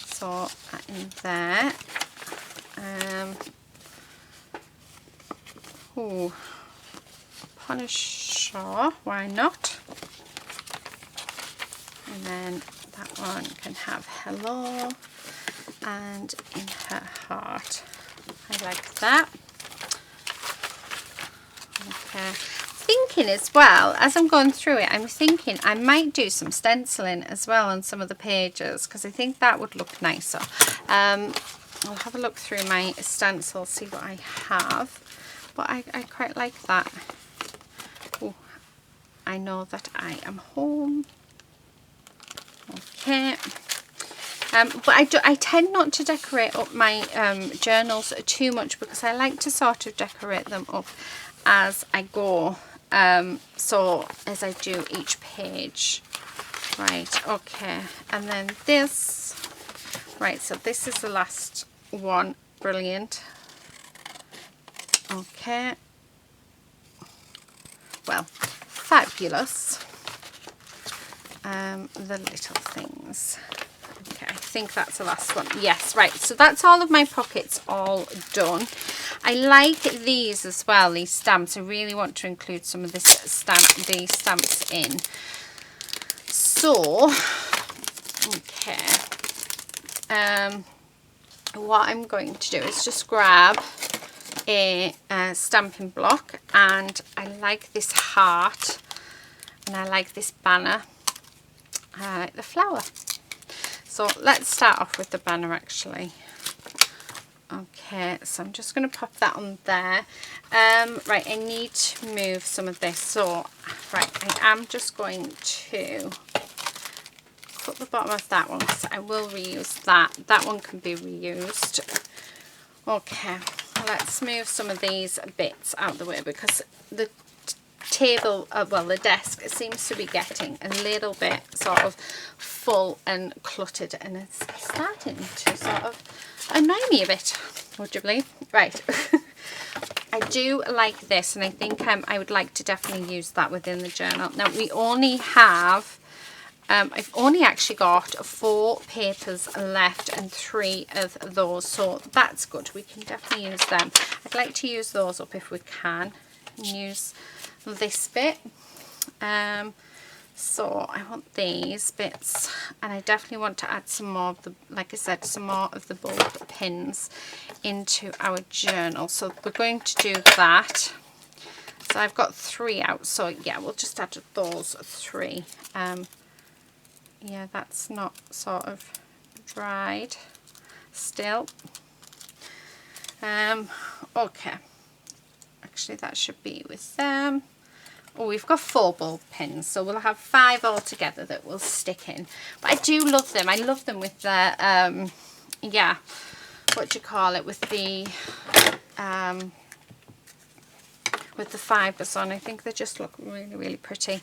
so in there. Oh, Punisher, why not? And then that one can have hello and in her heart. I like that. Okay. Thinking as well, as I'm going through it, I'm thinking I might do some stenciling as well on some of the pages because I think that would look nicer. I'll have a look through my stencils, see what I have, but I quite like that. Oh, I know that I am home. Okay. But I tend not to decorate up my journals too much because I like to sort of decorate them up as I go. So as I do each page. Right, okay. And then this. Right, so this is the last one. Brilliant. Okay. Well, fabulous. The little things. Okay, I think that's the last one. Yes, right. So that's all of my pockets all done. I like these as well, these stamps. I really want to include some of these stamps in. So, okay. What I'm going to do is just grab a stamping block, and I like this heart, and I like this banner. I like the flower. So let's start off with the banner actually. Okay, so I'm just going to pop that on there. Right, I need to move some of this. So, right, I am just going to cut the bottom of that one because I will reuse that. That one can be reused. Okay, let's move some of these bits out of the way because the table, well, the desk, it seems to be getting a little bit sort of full and cluttered, and it's starting to sort of annoy me a bit, would you believe? Right. I do like this, and I think I would like to definitely use that within the journal. Now we only have I've only actually got 4 papers left and 3 of those, so that's good. We can definitely use them. I'd like to use those up if we can, and use this bit. So I want these bits, and I definitely want to add some more of the, like I said, some more of the bulb pins into our journal. So we're going to do that. So I've got 3 out, so yeah, we'll just add those 3. Yeah, that's not sort of dried still. Okay, actually that should be with them. Oh, we've got 4 bulb pins, so we'll have 5 altogether that will stick in. But I do love them. I love them with the, yeah, what do you call it, with the fibres on. I think they just look really, really pretty.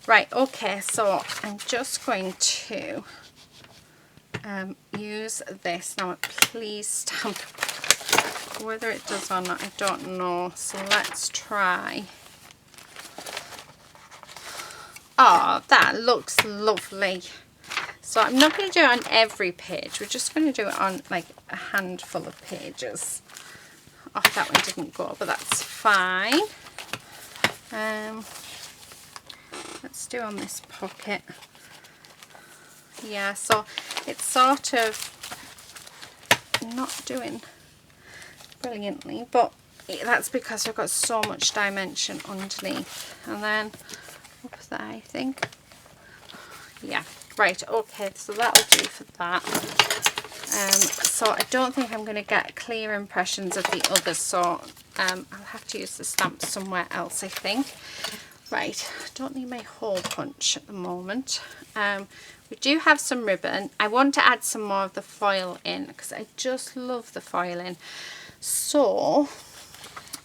Right, okay, so I'm just going to use this. Now, please stamp. Whether it does or not, I don't know. So let's try. Oh, that looks lovely. So I'm not going to do it on every page. We're just going to do it on like a handful of pages. Oh, that one didn't go, but that's fine. Let's do on this pocket. Yeah, so it's sort of not doing brilliantly, but that's because I've got so much dimension underneath. And then up there, I think. Yeah, right, okay, so that'll do for that. So I don't think I'm going to get clear impressions of the others, so I'll have to use the stamp somewhere else, I think. Right, I don't need my hole punch at the moment. We do have some ribbon. I want to add some more of the foil in because I just love the foiling. So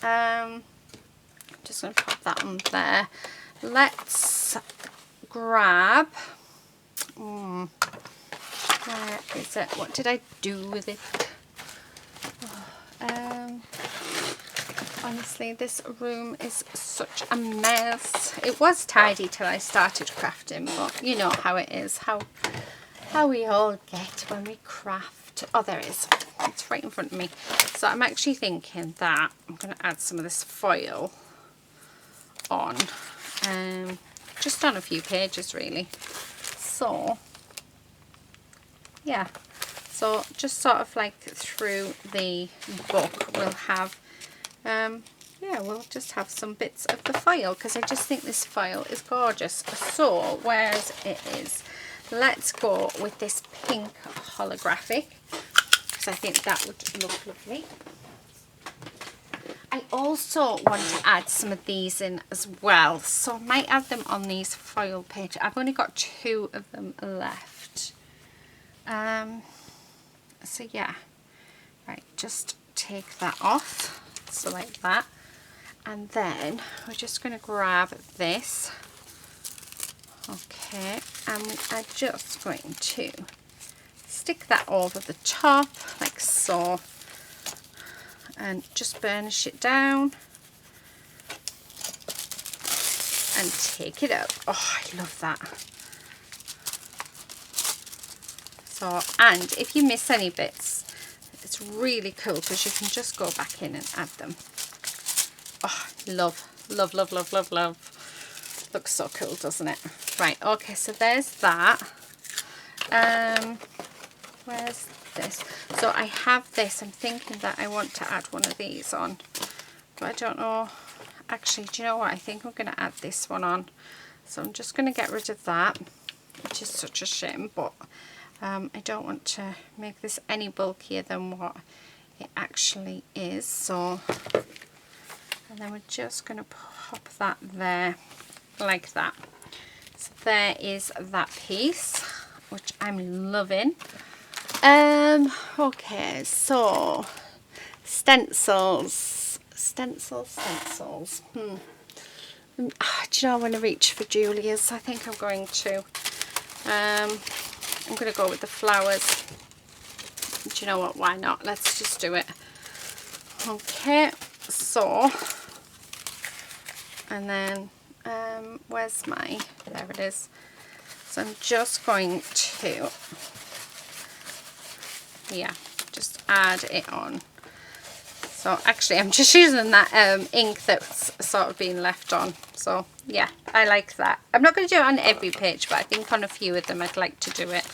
I'm just going to pop that on there. Let's grab, where is it? What did I do with it? Honestly, this room is such a mess. It was tidy till I started crafting, but you know how it is, how we all get when we craft. Oh, there it is. It's right in front of me. So I'm actually thinking that I'm going to add some of this foil on. Just on a few pages really. So yeah, so just sort of like through the book we'll have yeah, we'll just have some bits of the foil because I just think this foil is gorgeous. So whereas it is, let's go with this pink holographic because I think that would look lovely. I also want to add some of these in as well, so I might add them on these foil pages. I've only got 2 of them left. So yeah, right, just take that off, so like that, and then we're just going to grab this, okay, and we are just going to stick that over the top like so, and just burnish it down and take it up. Oh, I love that. So, and if you miss any bits, it's really cool because you can just go back in and add them. Oh, love, love, love, love, love, love. Looks so cool, doesn't it? Right, okay, so there's that. Where's this? So I have this. I'm thinking that I want to add one of these on, but I don't know. Actually, do you know what? I think I'm going to add this one on. So I'm just going to get rid of that, which is such a shame, but I don't want to make this any bulkier than what it actually is. So, and then we're just going to pop that there like that. So there is that piece, which I'm loving. Okay, so stencils. Do you know, I want to reach for Julia's. I think I'm going to. I'm going to go with the flowers. Do you know what? Why not? Let's just do it. Okay, so, and then, where's my, there it is. So I'm just going to, yeah, just add it on. So actually I'm just using that ink that's sort of been left on. So yeah, I like that. I'm not going to do it on every page, but I think on a few of them I'd like to do it.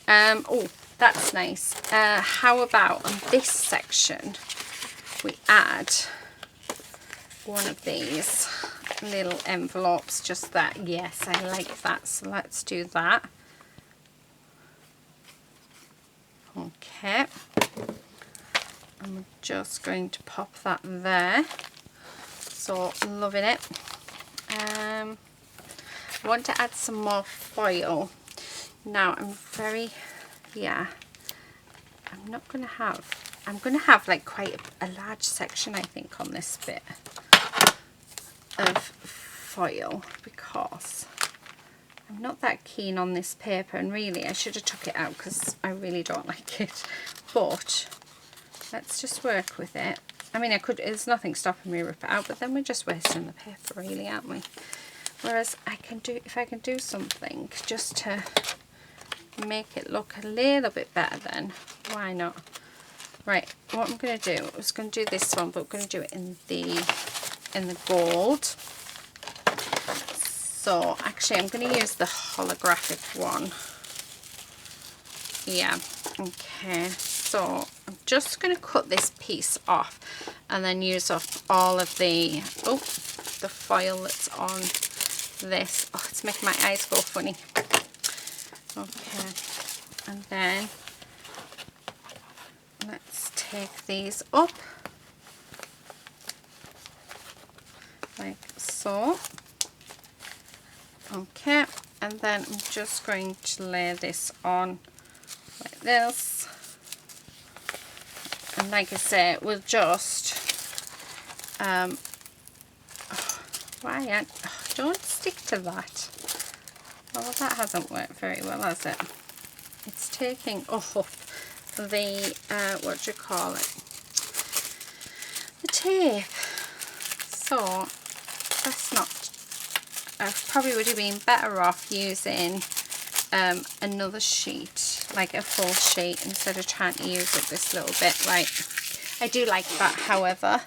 Oh, that's nice. How about on this section we add one of these little envelopes, just that. Yes, I like that. So let's do that. Okay. I'm just going to pop that there. So loving it. I want to add some more foil. Now I'm going to have like quite a large section, I think, on this bit of foil, because I'm not that keen on this paper, and really I should have took it out because I really don't like it, but let's just work with it. I mean, there's nothing stopping me rip it out, but then we're just wasting the paper really, aren't we? Whereas if I can do something just to make it look a little bit better, then why not? Right, what I'm going to do, I was going to do this one, but I'm going to do it in the gold. So actually I'm going to use the holographic one. Yeah, okay. So I'm just going to cut this piece off and then use up all of the foil that's on this. Oh, it's making my eyes go funny. Okay, and then let's take these up like so. Okay, and then I'm just going to lay this on like this. And like I say, we'll just don't stick to that. Well, that hasn't worked very well, has it? It's taking off the what do you call it, the tape. So that's not, I probably would have been better off using another sheet, like a full sheet, instead of trying to use it this little bit. Right, I do like that, however,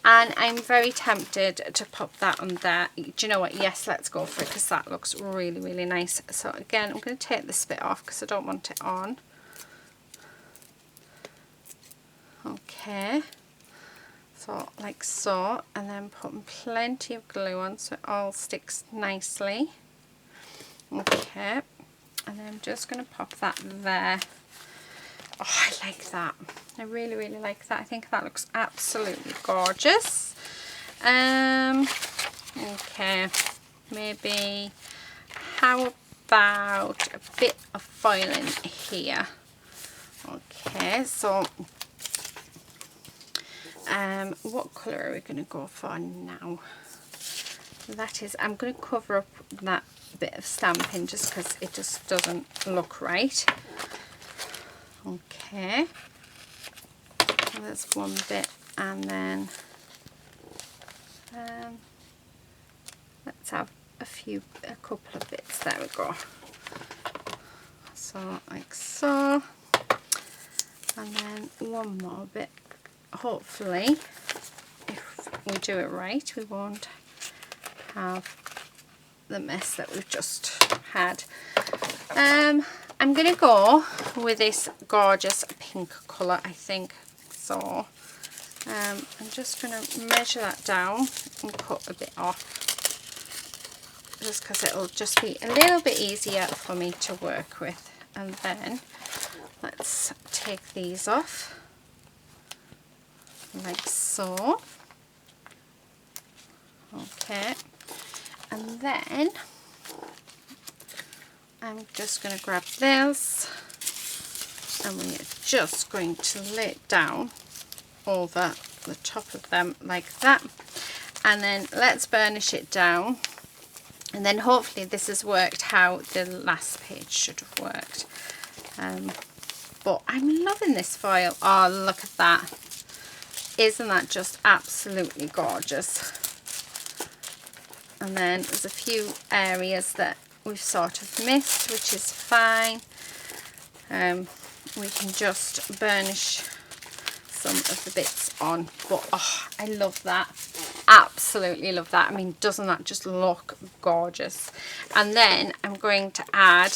and I'm very tempted to pop that on there. Do you know what? Yes, let's go for it, because that looks really, really nice. So again, I'm going to take this bit off because I don't want it on. Okay, so like so, and then putting plenty of glue on so it all sticks nicely. Okay, and then I'm just going to pop that there. Oh, I like that. I really, really like that. I think that looks absolutely gorgeous. Okay, maybe how about a bit of foiling here? Okay, so what colour are we going to go for now? That is, I'm going to cover up that bit of stamping just because it just doesn't look right. Okay, so that's one bit, and then let's have a couple of bits. There we go. So like so, and then one more bit. Hopefully, if we do it right, we won't have the mess that we've just had. I'm going to go with this gorgeous pink colour, I think. So I'm just going to measure that down and cut a bit off, just because it'll just be a little bit easier for me to work with. And then let's take these off like so. Okay, and then I'm just going to grab this, and we're just going to lay it down over the top of them like that, and then let's burnish it down, and then hopefully this has worked how the last page should have worked. But I'm loving this foil. Oh, look at that. Isn't that just absolutely gorgeous? And then there's a few areas that we've sort of missed, which is fine. We can just burnish some of the bits on, but oh, I love that, absolutely love that. I mean, doesn't that just look gorgeous? And then I'm going to add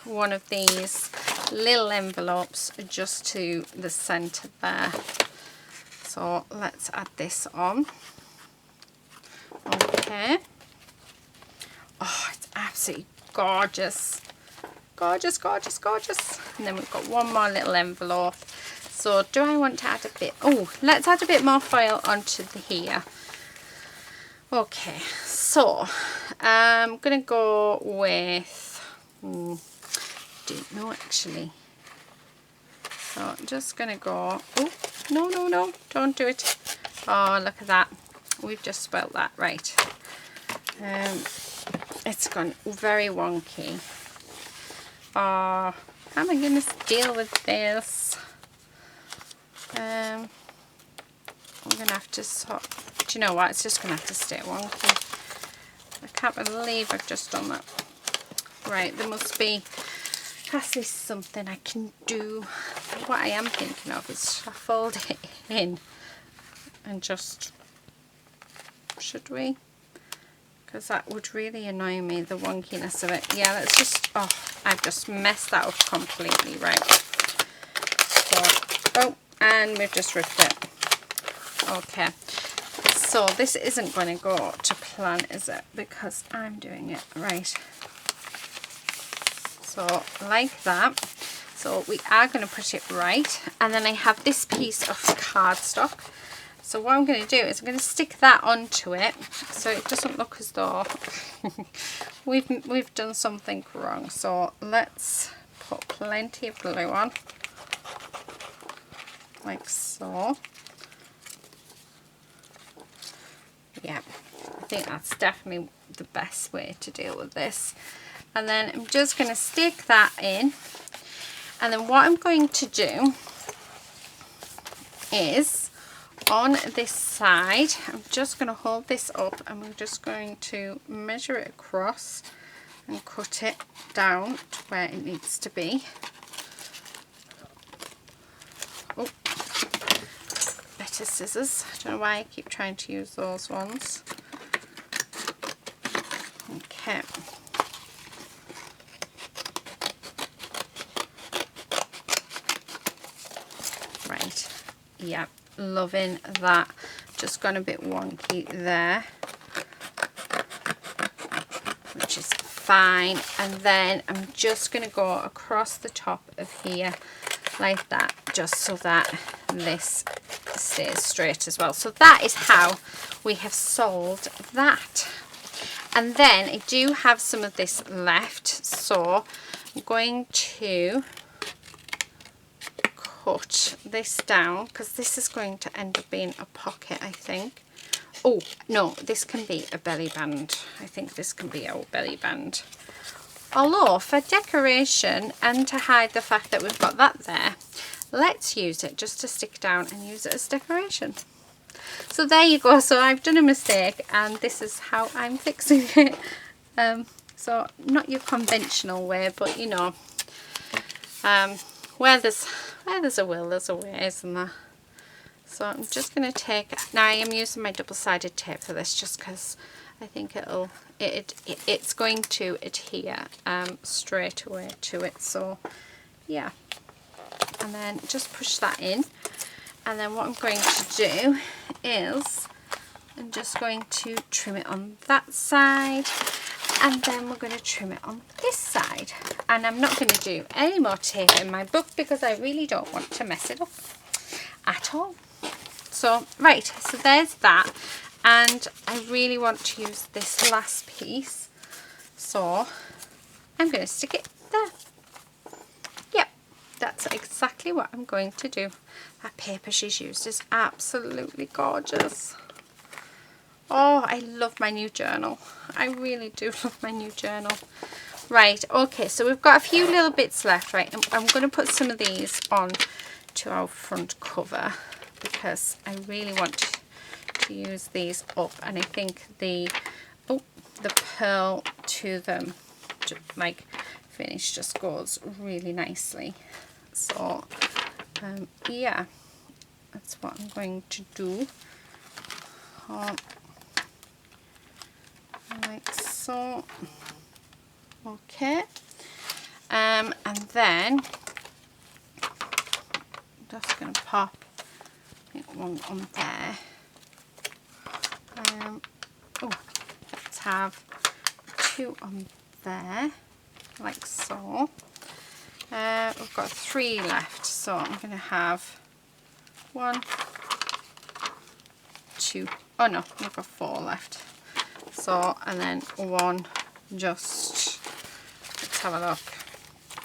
one of these little envelopes just to the center there. So let's add this on. Okay. Oh, it's absolutely gorgeous. Gorgeous, gorgeous, gorgeous. And then we've got one more little envelope. So do I want to add a bit? Oh, let's add a bit more foil onto the here. Okay, so I'm going to go with, don't know actually. So I'm just going to go, oh, no, no, no, don't do it. Oh, look at that. We've just spelt that right. It's gone very wonky. Oh, how am I going to deal with this? I'm going to have to sort, do you know what, it's just going to have to stay wonky. I can't believe I've just done that. Right, there must be possibly something I can do. What I am thinking of is should I fold it in and just, should we? Because that would really annoy me, the wonkiness of it. Yeah, let's just, oh, I've just messed that up completely, right. So, oh, and we've just ripped it. Okay, so this isn't going to go to plan, is it? Because I'm doing it right. So, like that. So, we are going to put it right. And then I have this piece of cardstock. So what I'm going to do is I'm going to stick that onto it so it doesn't look as though we've done something wrong. So let's put plenty of glue on, like so. Yeah, I think that's definitely the best way to deal with this. And then I'm just going to stick that in. And then what I'm going to do is, on this side, I'm just going to hold this up and we're just going to measure it across and cut it down to where it needs to be. Oh, better scissors. I don't know why I keep trying to use those ones. Okay. Right. Yep. Loving that. Just gone a bit wonky there, which is fine. And then I'm just going to go across the top of here like that, just so that this stays straight as well. So that is how we have solved that. And then I do have some of this left, so I'm going to cut this down because this is going to end up being a pocket, I think. Oh no, this can be a belly band. I think this can be our belly band. Although for decoration and to hide the fact that we've got that there, let's use it just to stick down and use it as decoration. So there you go. So I've done a mistake and this is how I'm fixing it. So not your conventional way, but you know, where there's a will, there's a way, isn't there? So I'm just going to take, now I am using my double-sided tape for this just because I think it's going to adhere straight away to it. So yeah, and then just push that in. And then what I'm going to do is I'm just going to trim it on that side, and then we're going to trim it on this side. And I'm not going to do any more tape in my book because I really don't want to mess it up at all. So right, so there's that, and I really want to use this last piece, so I'm going to stick it there. Yep, that's exactly what I'm going to do. That paper she's used is absolutely gorgeous. Oh, I love my new journal. I really do love my new journal. Right, okay, so we've got a few little bits left, right? I'm going to put some of these on to our front cover because I really want to use these up, and I think the pearl to them matte like finish just goes really nicely. So yeah, that's what I'm going to do. Like so. Okay. And then I'm just going to pop one on there. Oh, let's have 2 on there, like so. We've got 3 left, so I'm going to have 1, 2. Oh no, we've got 4 left. So, and then 1 just, let's have a look.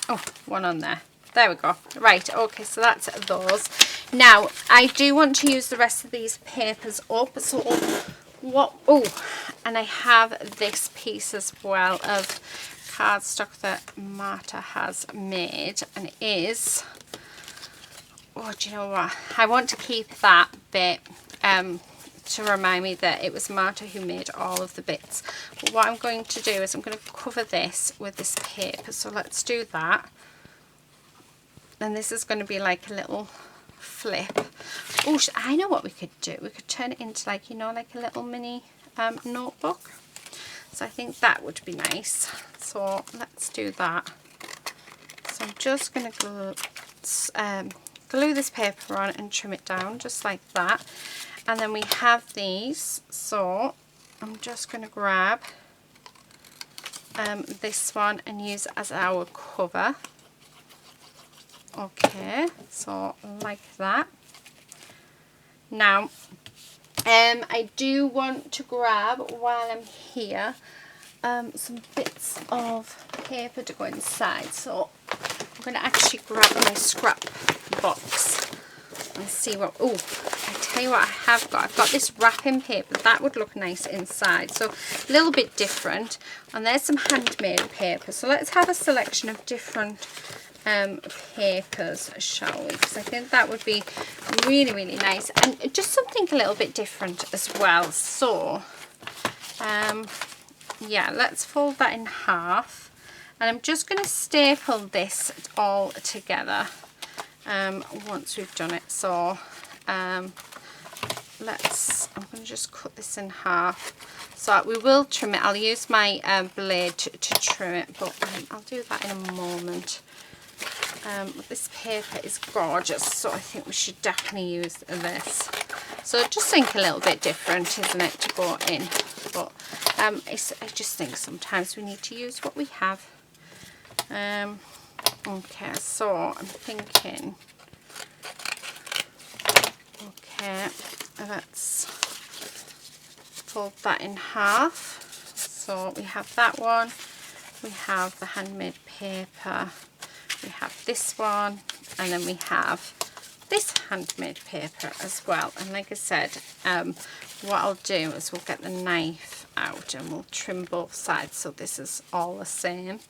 Oh, 1 on there. There we go. Right, okay, so that's those. Now, I do want to use the rest of these papers up, so what, oh, and I have this piece as well of cardstock that Marta has made, and it is, oh, do you know what, I want to keep that bit to remind me that it was Marta who made all of the bits. But what I'm going to do is I'm going to cover this with this paper, so let's do that. And this is going to be like a little flip. Oh, I know what we could do. We could turn it into like, you know, like a little mini notebook. So I think that would be nice. So let's do that. So I'm just going to glue this paper on and trim it down just like that. And then we have these. So I'm just going to grab this one and use it as our cover. Okay, so like that. Now, I do want to grab, while I'm here, some bits of paper to go inside. So I'm going to actually grab my scrap box and see what, oh, I tell you what I have got. I've got this wrapping paper. That would look nice inside. So a little bit different. And there's some handmade paper. So let's have a selection of different papers, shall we? Because I think that would be really, really nice, and just something a little bit different as well. So yeah, let's fold that in half, and I'm just going to staple this all together once we've done it. So I'm going to just cut this in half. So we will trim it. I'll use my blade to trim it, but I'll do that in a moment. This paper is gorgeous, so I think we should definitely use this. So just think a little bit different, isn't it, to go in? But I just think sometimes we need to use what we have. Okay, so I'm thinking, okay, let's fold that in half. So we have that one, we have the handmade paper, we have this one, and then we have this handmade paper as well. And like I said, what I'll do is we'll get the knife out and we'll trim both sides so this is all the same.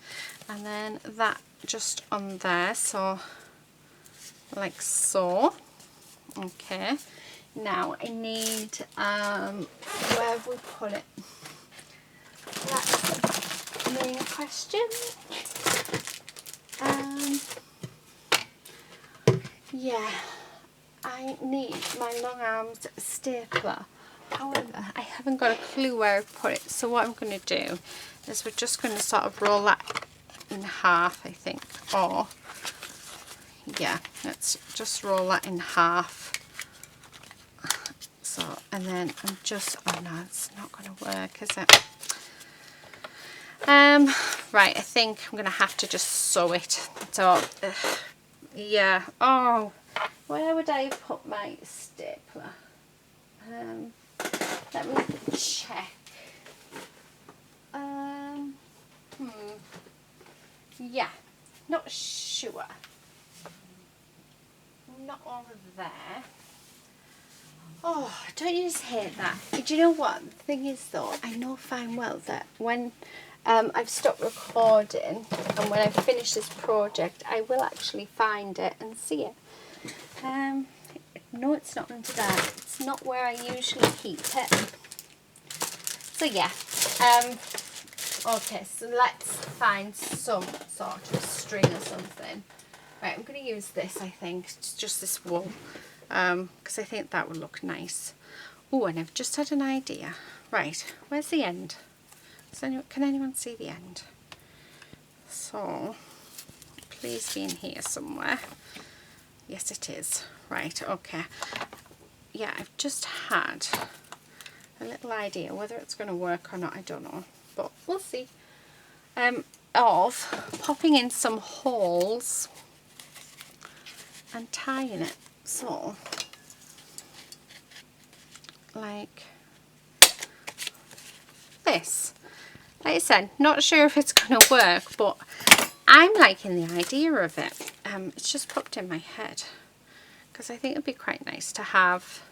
And then that just on there, so like so. Okay, now I need, where have we put it? That's the main question. Yeah, I need my long armed stapler. However, I haven't got a clue where I've put it. So what I'm going to do is we're just going to sort of roll that in half, I think. Or, yeah, let's just roll that in half. So, and then I'm just, oh no, it's not going to work, is it? Right, I think I'm going to have to just sew it. So, yeah. Oh, where would I have put my stapler? Let me check. Yeah, not sure. Not over there. Oh, don't you just hate that? Do you know what? The thing is though, I know fine well that when I've stopped recording and when I finish this project, I will actually find it and see it. No, it's not under there. It's not where I usually keep it. So yeah, Okay, so let's find some sort of string or something. Right, I'm going to use this, I think, just this wool, because I think that would look nice. Oh, and I've just had an idea. Right, where's the end? Can anyone see the end? So, please be in here somewhere. Yes, it is. Right, okay. Yeah, I've just had a little idea. Whether it's going to work or not, I don't know. But we'll see. Of popping in some holes and tying it. So, like this. Like I said, not sure if it's going to work, but I'm liking the idea of it. It's just popped in my head because I think it'd be quite nice to have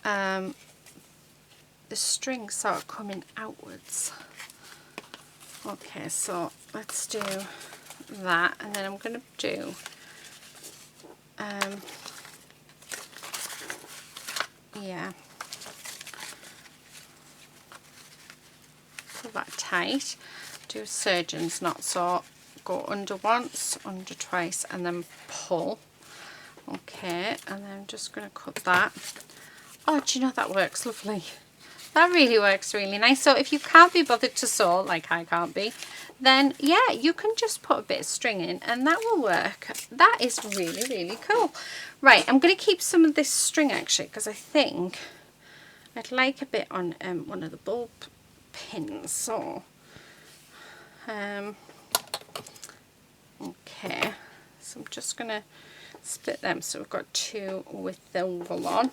the string sort of coming outwards. Okay, so let's do that, and then I'm going to do yeah, pull that tight, do a surgeon's knot, so go under once, under twice, and then pull. Okay, and then I'm just going to cut that. Oh, do you know that works lovely? That really works really nice. So if you can't be bothered to sew, like I can't be, then yeah, you can just put a bit of string in and that will work. That is really, really cool. Right, I'm going to keep some of this string actually, because I think I'd like a bit on one of the bulb pins. So, okay, so I'm just going to split them. So we've got two with the wool on.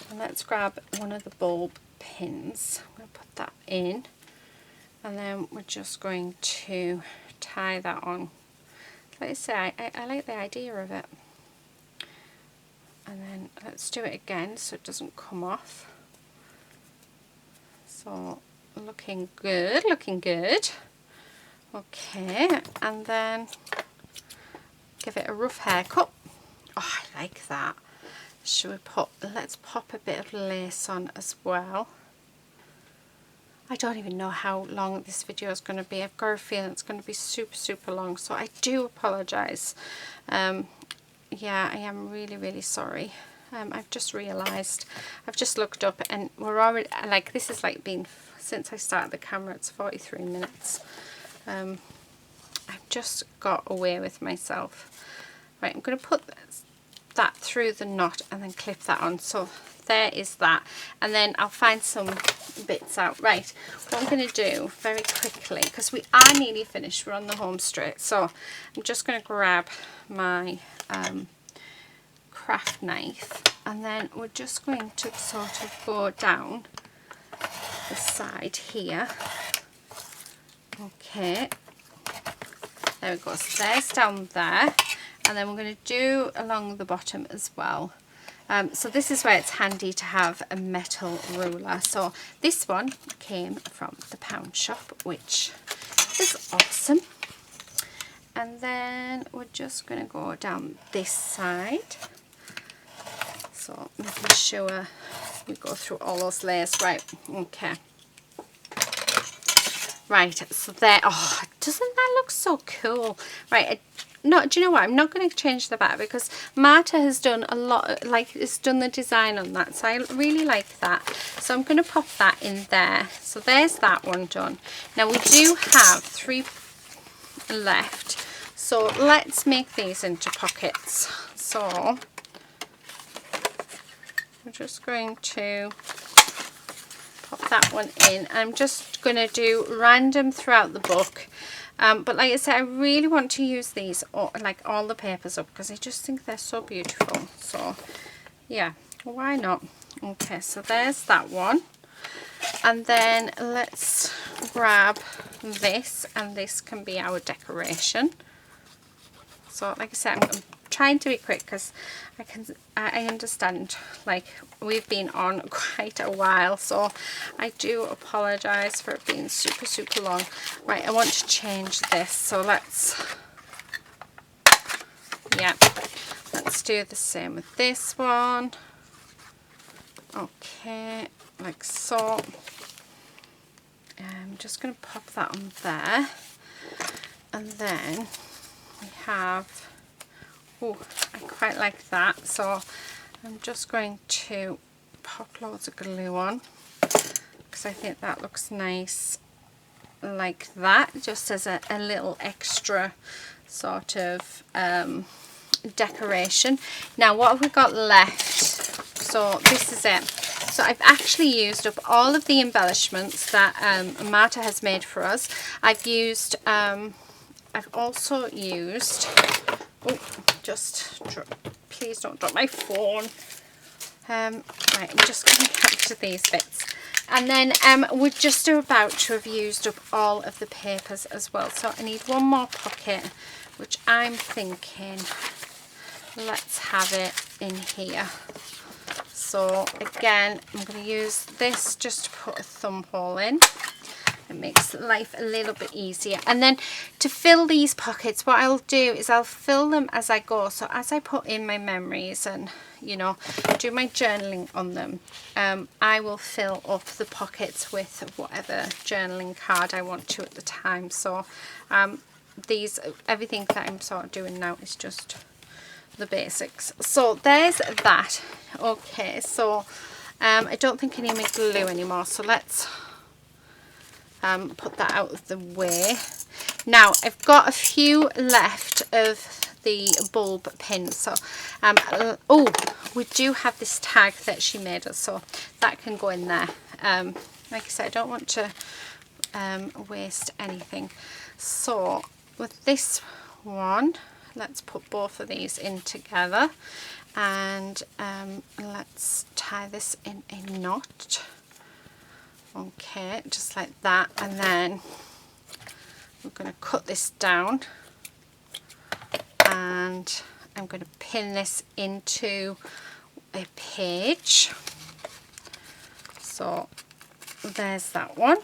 And let's grab one of the bulb pins. I'm going to put that in, and then we're just going to tie that on. Like I say, I like the idea of it. And then let's do it again so it doesn't come off. So looking good, looking good. Okay, and then give it a rough haircut. Oh, I like that. Should we put, let's pop a bit of lace on as well. I don't even know how long this video is going to be. I've got a feeling it's going to be super, super long, so I do apologise. Yeah, I am really, really sorry. I've just realised, I've just looked up and we're already, like, this is like been, since I started the camera, it's 43 minutes. I've just got away with myself. Right, I'm going to put that through the knot and then clip that on. So there is that, and then I'll find some bits out. Right, what I'm going to do very quickly, because we are nearly finished, we're on the home straight, so I'm just going to grab my craft knife, and then we're just going to sort of go down the side here. Okay, there we go. So there's down there, and then we're going to do along the bottom as well. So this is where it's handy to have a metal ruler. So this one came from the pound shop, which is awesome. And then we're just going to go down this side. So making sure we go through all those layers. Right, okay. Right, so there, oh, doesn't that look so cool? Right, no, do you know what? I'm not going to change the back because Marta has done a lot, like, has done the design on that. So I really like that. So I'm going to pop that in there. So there's that one done. Now we do have 3 left. So let's make these into pockets. So I'm just going to pop that one in. I'm just going to do random throughout the book. But like I said, I really want to use these, like all the papers up, because I just think they're so beautiful. So yeah, why not? Okay, so there's that one. And then let's grab this, and this can be our decoration. So like I said, I'm trying to be quick because I understand, like, we've been on quite a while, so I do apologize for it being super, super long. Right, I want to change this, so let's do the same with this one. Okay, like so. I'm just going to pop that on there. And then we have, oh, I quite like that, so I'm just going to pop loads of glue on because I think that looks nice like that, just as a little extra sort of decoration. Now what have we got left? So this is it. So I've actually used up all of the embellishments that Marta has made for us. I've also used, oh, please don't drop my phone. Right, I'm just going to capture these bits. And then we're just about to have used up all of the papers as well. So I need one more pocket, which I'm thinking, let's have it in here. So again, I'm going to use this just to put a thumb hole in. It makes life a little bit easier. And then to fill these pockets, what I'll do is I'll fill them as I go. So as I put in my memories and, you know, do my journaling on them, I will fill up the pockets with whatever journaling card I want to at the time. So everything that I'm sort of doing now is just the basics. So there's that. Okay, so I don't think I need my glue anymore, so let's put that out of the way. Now I've got a few left of the bulb pins, so oh, we do have this tag that she made us, so that can go in there. Like I said, I don't want to waste anything, so with this one, let's put both of these in together, and let's tie this in a knot. Okay, just like that, and then I'm going to cut this down and I'm going to pin this into a page. So there's that one.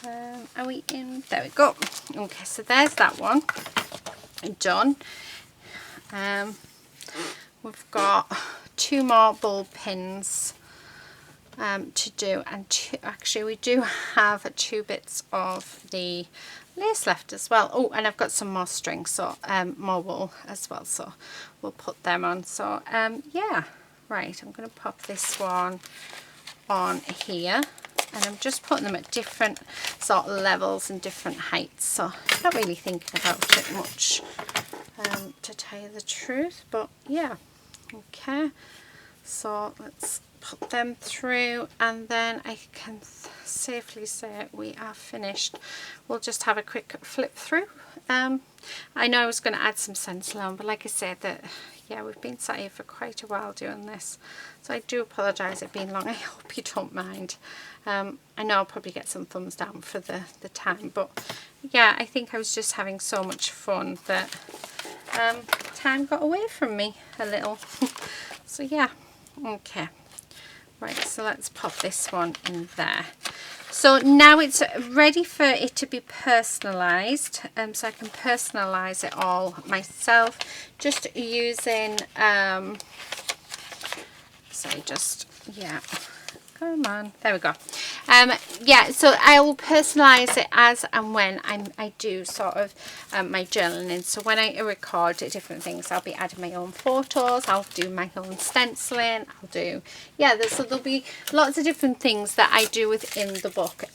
Are we in? There we go. Okay, so there's that one done. We've got 2 more bulb pins to do, and actually we do have 2 bits of the lace left as well. Oh, and I've got some more string, so more wool as well, so we'll put them on. So yeah, right, I'm going to pop this one on here, and I'm just putting them at different sort of levels and different heights, so I'm not really thinking about it much, to tell you the truth, but yeah. Okay, so let's put them through, and then I can safely say we are finished. We'll just have a quick flip through. I know I was going to add some stencil on, but like I said, that yeah, we've been sat here for quite a while doing this, so I do apologise it being long. I hope you don't mind. I know I'll probably get some thumbs down for the time, but yeah, I think I was just having so much fun that time got away from me a little. So yeah, okay, right, so let's pop this one in there. So now it's ready for it to be personalised, so I can personalise it all myself, just using yeah, come on, there we go. Yeah, so I will personalise it as and when I do sort of my journaling. So when I record different things, I'll be adding my own photos, I'll do my own stenciling, I'll do, yeah, so there'll be lots of different things that I do within the book.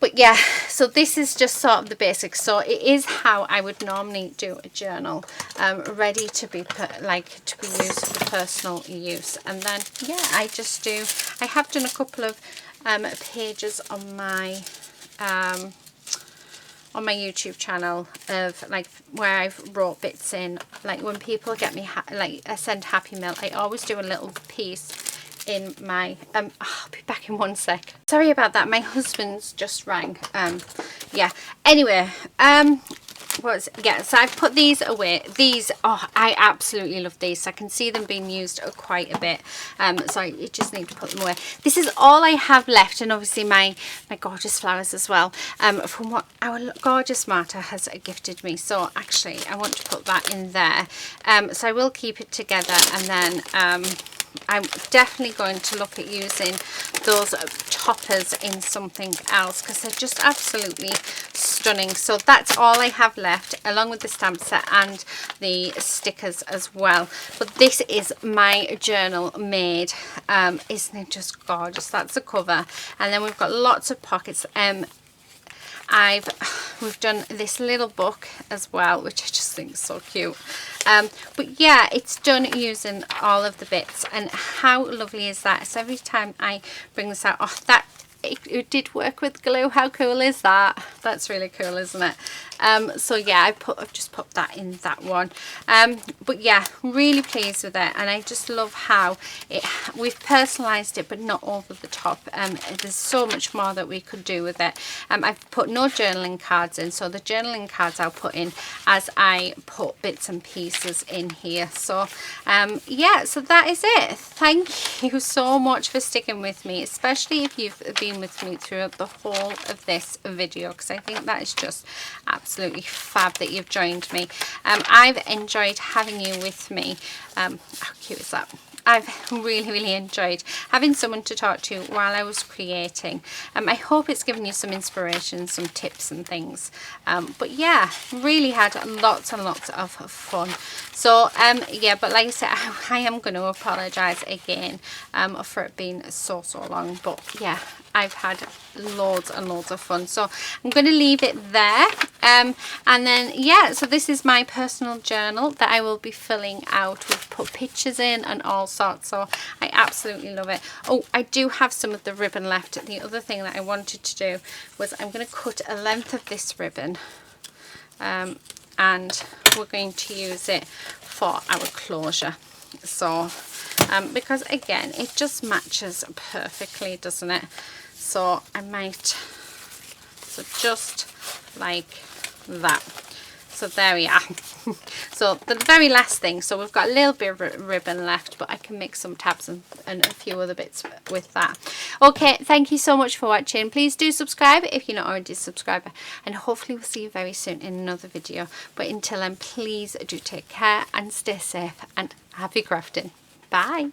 But yeah, so this is just sort of the basics. So it is how I would normally do a journal, ready to be used for personal use. And then yeah, I have done a couple of pages on my YouTube channel of like where I've wrote bits in, like when people get me send happy mail, I always do a little piece in my I'll be back in one sec. Sorry about that, my husband's just rang. Yeah, anyway, so I've put these away. These, oh, I absolutely love these. I can see them being used quite a bit, so I just need to put them away. This is all I have left, and obviously my gorgeous flowers as well, from what our gorgeous Marta has gifted me. So actually I want to put that in there, so I will keep it together, and then I'm definitely going to look at using those toppers in something else because they're just absolutely stunning. So that's all I have left, along with the stamp set and the stickers as well. But this is my journal made. Isn't it just gorgeous? That's the cover, and then we've got lots of pockets. We've done this little book as well, which I just think is so cute. But yeah, it's done using all of the bits, and how lovely is that? So every time I bring this out, oh, that it did work with glue. How cool is that? That's really cool, isn't it? So yeah, I've just put that in that one. But yeah, really pleased with it, and I just love how we've personalized it, but not over the top. There's so much more that we could do with it. I've put no journaling cards in, so the journaling cards I'll put in as I put bits and pieces in here. So yeah, so that is it. Thank you so much for sticking with me, especially if you've been with me throughout the whole of this video, because I think that is just absolutely fab that you've joined me. I've enjoyed having you with me. How cute is that? I've really enjoyed having someone to talk to while I was creating. I hope it's given you some inspiration, some tips and things. But yeah, really had lots and lots of fun. So yeah, but like I said, I am going to apologise again for it being so long. But yeah, I've had loads and loads of fun, so I'm going to leave it there. And then yeah, so this is my personal journal that I will be filling out. We've put pictures in and all sorts, so I absolutely love it. Oh, I do have some of the ribbon left. The other thing that I wanted to do was I'm going to cut a length of this ribbon, and we're going to use it for our closure. So because again, it just matches perfectly, doesn't it? So I might, so just like that. So there we are. So the very last thing, so we've got a little bit of ribbon left, but I can make some tabs and a few other bits with that. Okay, thank you so much for watching. Please do subscribe if you're not already a subscriber, and hopefully we'll see you very soon in another video. But until then, please do take care and stay safe, and happy crafting. Bye.